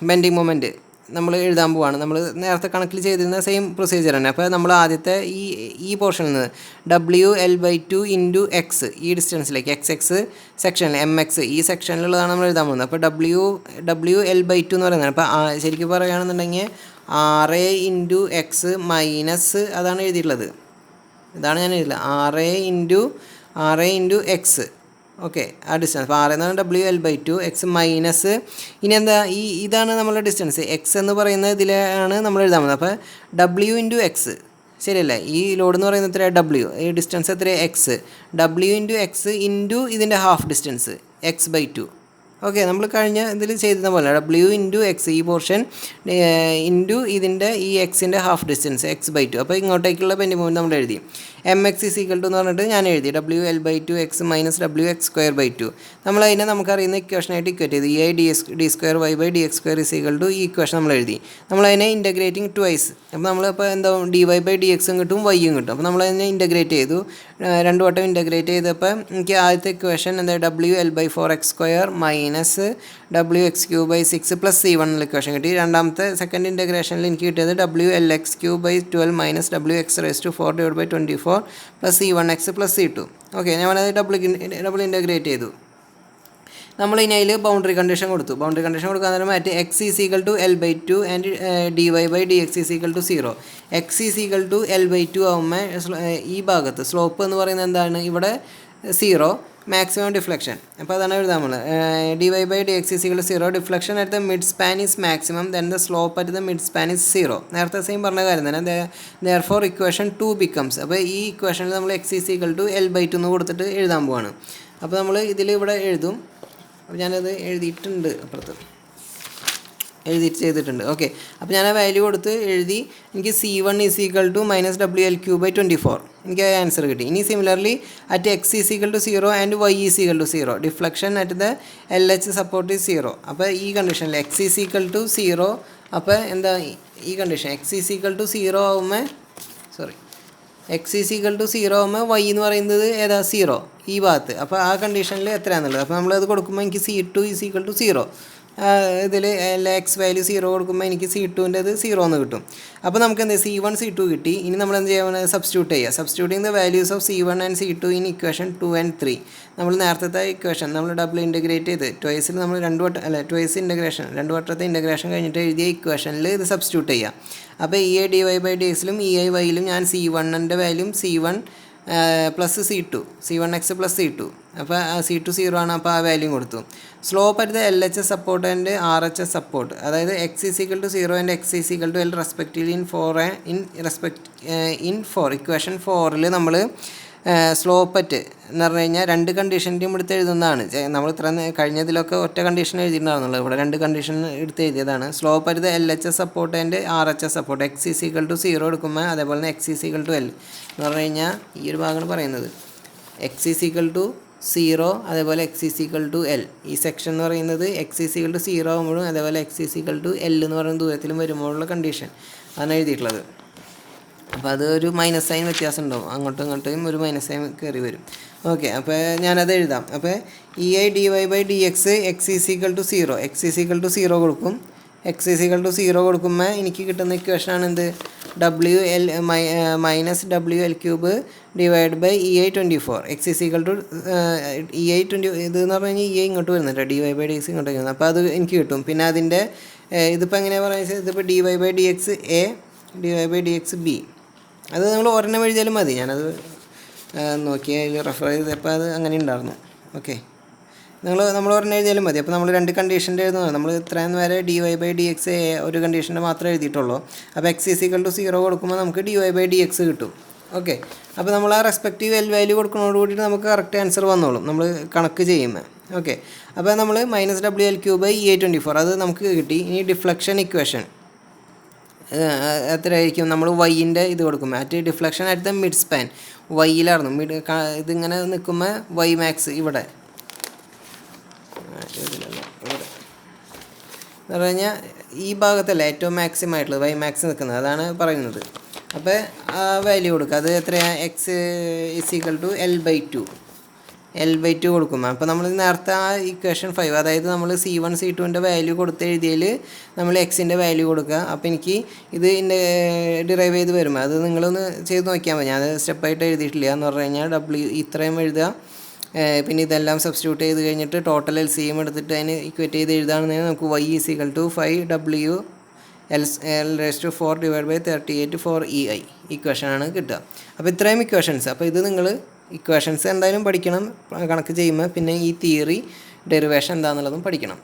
ബെൻഡിങ് മൊമെൻറ്റ് നമ്മൾ എഴുതാൻ പോവാണ്. നമ്മൾ നേരത്തെ കണക്കിൽ ചെയ്തിരുന്ന സെയിം പ്രൊസീജിയർ തന്നെ. അപ്പോൾ നമ്മൾ ആദ്യത്തെ ഈ പോർഷനിൽ നിന്ന് WL/2 ഇൻറ്റു എക്സ്, ഈ ഡിസ്റ്റൻസിലേക്ക് XX സെക്ഷനിൽ MX ഈ സെക്ഷനിലുള്ളതാണ് നമ്മൾ എഴുതാൻ പോകുന്നത്. അപ്പോൾ WL/2 എന്ന് പറയുന്നത്, അപ്പോൾ ശരിക്കും പറയുകയാണെന്നുണ്ടെങ്കിൽ RA ഇൻറ്റു എക്സ് മൈനസ് അതാണ് എഴുതിയിട്ടുള്ളത്, ഇതാണ് ഞാൻ എഴുതില്ല, RA ഇൻറ്റു എക്സ്. ഓക്കെ, ആ ഡിസ്റ്റൻസ്. അപ്പോൾ 6 എന്ന് പറഞ്ഞാൽ WL/2, എക്സ് മൈനസ് ഇനി എന്താ ഇതാണ് നമ്മളുടെ ഡിസ്റ്റൻസ്. എക്സ് എന്ന് പറയുന്നത് ഇതിലാണ് നമ്മൾ എഴുതാൻ പോകുന്നത്. അപ്പോൾ W ഇൻറ്റു എക്സ്, ശരിയല്ലേ, ഈ ലോഡ് എന്ന് പറയുന്നത് എത്രയാണ്, W, ഈ ഡിസ്റ്റൻസ് എത്രയാണ്, X. W into X into ഇതിൻ്റെ ഹാഫ് ഡിസ്റ്റൻസ് X/2. ഓക്കെ, നമ്മൾ കഴിഞ്ഞ ഇതിൽ ചെയ്തത് പോലെ W ഇൻറ്റു എക്സ് ഈ പോർഷൻ ഇൻറ്റു ഇതിൻ്റെ ഈ എക്സിൻ്റെ ഹാഫ് ഡിസ്റ്റൻസ് X/2. അപ്പോൾ ഇങ്ങോട്ടേക്കുള്ള ബെൻഡിങ് മൊമെൻറ്റ് നമ്മൾ എഴുതി. MX ഈസ് ഈക്വൽ ടു എന്ന് പറഞ്ഞിട്ട് ഞാൻ എഴുതി WL/2 എക്സ് മൈനസ് WX²/2. നമ്മളതിനെ നമുക്കറിയുന്ന ഇക്വേഷനായിട്ട് ഇക്വേറ്റ് ചെയ്തു. EId²y/dx² ഈസ് ഈക്വൽ ടു ഈ ഇക്വേഷൻ നമ്മൾ എഴുതി. നമ്മളതിനെ ഇൻ്റഗ്രേറ്റിംഗ് ട്വൈസ്. അപ്പോൾ നമ്മളിപ്പോൾ എന്താവും, dy/dxഉം കിട്ടും വൈയും കിട്ടും. അപ്പോൾ നമ്മളതിനെ ഇൻ്റഗ്രേറ്റ് ചെയ്തു, 2 വട്ടം ഇൻ്റഗ്രേറ്റ് ചെയ്തപ്പോൾ എനിക്ക് ആദ്യത്തെ ഇക്വേഷൻ എന്താ, WL/4x² minus WX³ plus C1 equation കിട്ടി. രണ്ടാമത്തെ സെക്കൻഡ് ഇൻ്റഗ്രേഷനിൽ എനിക്ക് കിട്ടിയത് WLX³ minus WX⁴/24 plus C1x plus C2. Okay, ഞാനത് ഡബിൾ ഇൻ്റഗ്രേറ്റ് ചെയ്തു. നമ്മൾ ഇനി അതിൽ ബൗണ്ടറി കണ്ടീഷൻ കൊടുത്തു. ബൗണ്ടറി കണ്ടീഷൻ കൊടുക്കാൻ നേരം മാറ്റി X is equal to L/2 and dy/dx is equal to 0. X is equal to L/2 ആകുമ്പോൾ ഈ ഭാഗത്ത് സ്ലോപ്പ് എന്ന് പറയുന്നത് എന്താണ്, ഇവിടെ 0, മാക്സിമം ഡിഫ്ലക്ഷൻ. അപ്പോൾ അതാണ് എഴുതാൻ നമ്മൾ dy/dx is equal to 0. Deflection at the mid span is maximum, then the slope at the mid span is 0. നേരത്തെ സെയിം പറഞ്ഞ കാര്യം തന്നെ. Therefore equation 2 becomes. അപ്പോൾ ഈ ഇക്വേഷനിൽ നമ്മൾ X is equal to L/2 എന്ന് കൊടുത്തിട്ട് എഴുതാൻ പോവാണ്. അപ്പോൾ നമ്മൾ ഇതിൽ ഇവിടെ എഴുതും. അപ്പോൾ ഞാനത് എഴുതിയിട്ടുണ്ട്, അപ്പുറത്ത് ചെയ്തിട്ടുണ്ട്. ഓക്കെ, അപ്പോൾ ഞാൻ ആ വാല്യൂ കൊടുത്ത് എഴുതി. എനിക്ക് C1 is equal to minus WL³/24 എനിക്ക് ആൻസർ കിട്ടി. ഇനി similarly at X is equal to 0 and Y is equal to 0. Deflection at the LH support is 0. അപ്പോൾ ഈ കണ്ടീഷനിൽ X ഈസ് ഈക്വൽ ടു 0, അപ്പോൾ എന്താ ഈ condition X is equal to 0 ആകുമ്പോൾ X ഈസ് ഈക്വൽ ടു 0 ആകുമ്പോൾ Y എന്ന് പറയുന്നത് ഏതാ, 0 ഈ ഭാഗത്ത്. അപ്പോൾ ആ കണ്ടീഷനിൽ എത്രയാണെന്നുള്ളത്, അപ്പോൾ നമ്മളത് കൊടുക്കുമ്പോൾ എനിക്ക് C2 ഈസ് ഈക്വൽ ടു 0. ഇതിൽ X വാല്യൂ 0 കൊടുക്കുമ്പോൾ എനിക്ക് C2ൻ്റെത് 0 എന്ന് കിട്ടും. അപ്പോൾ നമുക്ക് എന്ത് C1 C2 കിട്ടി. ഇനി നമ്മൾ എന്ത് ചെയ്യാൻ, സബ്സ്റ്റിറ്റ്യൂട്ട് ചെയ്യുക. Substituting the values of C1 and C2 in equation 2 and 3. നമ്മൾ നേരത്തെ ഇക്വേഷൻ നമ്മൾ ഡബിൾ ഇൻ്റഗ്രേറ്റ് ചെയ്ത് ട്വൈസിൽ നമ്മൾ 2 വട്ടത്തെ ഇൻ്റഗ്രേഷൻ കഴിഞ്ഞിട്ട് എഴുതിയ ഇക്വേഷനിൽ ഇത് സബ്സ്റ്റിറ്റ്യൂട്ട് ചെയ്യുക. അപ്പോൾ EIdy/dxലും EIyലും ഞാൻ C1ൻ്റെ വാല്യൂം C1 plus C1x plus C2. അപ്പോൾ C2 0 ആണ്, അപ്പോൾ ആ വാല്യൂ കൊടുത്തു. Slope at the LHS support and RHS support, അതായത് X is equal to 0 and X is equal to L respectively in 4 equation 4ൽ നമ്മൾ സ്ലോപ്പ് അറ്റ് എന്ന് പറഞ്ഞു കഴിഞ്ഞാൽ 2 കണ്ടീഷൻ്റെയും എടുത്ത് എഴുതുന്നതാണ്. നമ്മൾ ഇത്ര കഴിഞ്ഞതിലൊക്കെ ഒറ്റ കണ്ടീഷൻ എഴുതിയിട്ടുണ്ടാകുന്നുള്ളൂ, ഇവിടെ 2 കണ്ടീഷൻ എടുത്ത് എഴുതിയതാണ്. Slope at the LHS support and RHS support X is equal to 0 എടുക്കുമ്പോൾ അതേപോലെ തന്നെ X is equal to L എന്ന് പറഞ്ഞു കഴിഞ്ഞാൽ ഈ ഒരു ഭാഗമാണ് പറയുന്നത്. X ഈസ് ഈക്വൽ ടു 0 അതേപോലെ X is equal to L. ഈ സെക്ഷൻ എന്ന് പറയുന്നത് X ഈസ് ഈക്വൽ ടു 0 ആകുമ്പോഴും അതേപോലെ X is equal to L എന്ന് പറയുന്ന ദൂരത്തിലും വരുമ്പോഴുള്ള കണ്ടീഷൻ ആണ് എഴുതിയിട്ടുള്ളത്. അപ്പോൾ അത് ഒരു മൈനസ് സൈൻ വ്യത്യാസം ഉണ്ടാവും, അങ്ങോട്ടും ഇങ്ങോട്ടും ഒരു മൈനസ് സൈൻ കയറി വരും. ഓക്കെ, അപ്പോൾ ഞാനത് എഴുതാം. അപ്പോൾ EIdy/dx X is equal to 0, X is equal to 0 കൊടുക്കും. X ഈസ് ഈക്വൽ ടു 0 കൊടുക്കുമ്പോൾ എനിക്ക് കിട്ടുന്ന ഇക്വേഷനാണ് എന്ത്, WL minus WL³ divide by EI/24. X is equal to EI/20 ഇതെന്ന് പറഞ്ഞു കഴിഞ്ഞാൽ EI ഇങ്ങോട്ട് വരുന്നുണ്ട്, dy/dx ഇങ്ങോട്ട് വരുന്നത്. അപ്പോൾ അത് എനിക്ക് കിട്ടും. പിന്നെ അതിൻ്റെ ഇതിപ്പോൾ എങ്ങനെയാണ് പറയുന്നത്, ഇതിപ്പോൾ dy/dx A dy/dx B, അത് നമ്മൾ ഒരെണ്ണം എഴുതിയാലും മതി. ഞാനത് നോക്കി അതിൽ റെഫർ ചെയ്തപ്പോൾ അത് അങ്ങനെ ഉണ്ടായിരുന്നു. ഓക്കെ, നമ്മൾ പറഞ്ഞ് എഴുതിയാലും മതി. അപ്പോൾ നമ്മൾ 2 കണ്ടീഷൻ്റെ എഴുതുന്നത്, നമ്മൾ ഇത്രയും വരെ dy/dx ഒരു കണ്ടീഷൻ്റെ മാത്രമേ എഴുതിയിട്ടുള്ളൂ. അപ്പോൾ x = 0 കൊടുക്കുമ്പോൾ നമുക്ക് dy/dx കിട്ടും. ഓക്കെ, അപ്പോൾ നമ്മൾ ആ റെസ്പെക്റ്റീവ് എൽ വാല്യൂ കൊടുക്കുന്നതോട് കൂടിയിട്ട് നമുക്ക് കറക്റ്റ് ആൻസർ വന്നോളും നമ്മൾ കണക്ക് ചെയ്യുമ്പോൾ. ഓക്കെ, അപ്പോൾ നമ്മൾ -WL3/E24 അത് നമുക്ക് കിട്ടി. ഇനി ഡിഫ്ലക്ഷൻ ഇക്വേഷൻ എത്രയായിരിക്കും? നമ്മൾ വൈൻ്റെ ഇത് കൊടുക്കുമ്പോൾ at deflection at the mid span, വൈയിലായിരുന്നു ഇതിങ്ങനെ നിൽക്കുമ്പോൾ വൈ മാക്സ് ഇവിടെ എന്ന് പറഞ്ഞു കഴിഞ്ഞാൽ ഈ ഭാഗത്തല്ല ഏറ്റവും മാക്സിമം ആയിട്ടുള്ളത് വൈ മാക്സ് നിൽക്കുന്നത്, അതാണ് പറയുന്നത്. അപ്പോൾ ആ വാല്യൂ കൊടുക്കുക. അത് എത്രയാണ്? x = L/2 കൊടുക്കുമ്പോൾ അപ്പോൾ നമ്മൾ നേരത്തെ ആ ഇക്വേഷൻ 5, അതായത് നമ്മൾ C1 C2ൻ്റെ വാല്യൂ കൊടുത്ത് എഴുതിയതിൽ നമ്മൾ എക്സിൻ്റെ വാല്യൂ കൊടുക്കുക. അപ്പോൾ എനിക്ക് ഇത് ഡിറൈവ് ചെയ്ത് വരുമ്പോൾ അത് നിങ്ങളൊന്ന് ചെയ്ത് നോക്കിയാൽ മതി. ഞാൻ സ്റ്റെപ്പായിട്ട് എഴുതിയിട്ടില്ല. എന്ന് പറഞ്ഞു കഴിഞ്ഞാൽ ഇത്രയും എഴുതുക, പിന്നെ ഇതെല്ലാം സബ്സ്റ്റിറ്റ്യൂട്ട് ചെയ്ത് കഴിഞ്ഞിട്ട് ടോട്ടൽ LCM എടുത്തിട്ട് അതിന് ഇക്വേറ്റ് ചെയ്ത് എഴുതുകയാണെന്നുണ്ടെങ്കിൽ നമുക്ക് y = 5W L/4/38 for EI ഇക്വേഷനാണ് കിട്ടുക. അപ്പോൾ ഇത്രയും ഇക്വേഷൻസ്. അപ്പോൾ ഇത് നിങ്ങൾ ഇക്വേഷൻസ് എന്തായാലും പഠിക്കണം കണക്ക് ചെയ്യുമ്പോൾ. പിന്നെ ഈ തിയറി ഡെറിവേഷൻ എന്താണെന്നുള്ളതും പഠിക്കണം.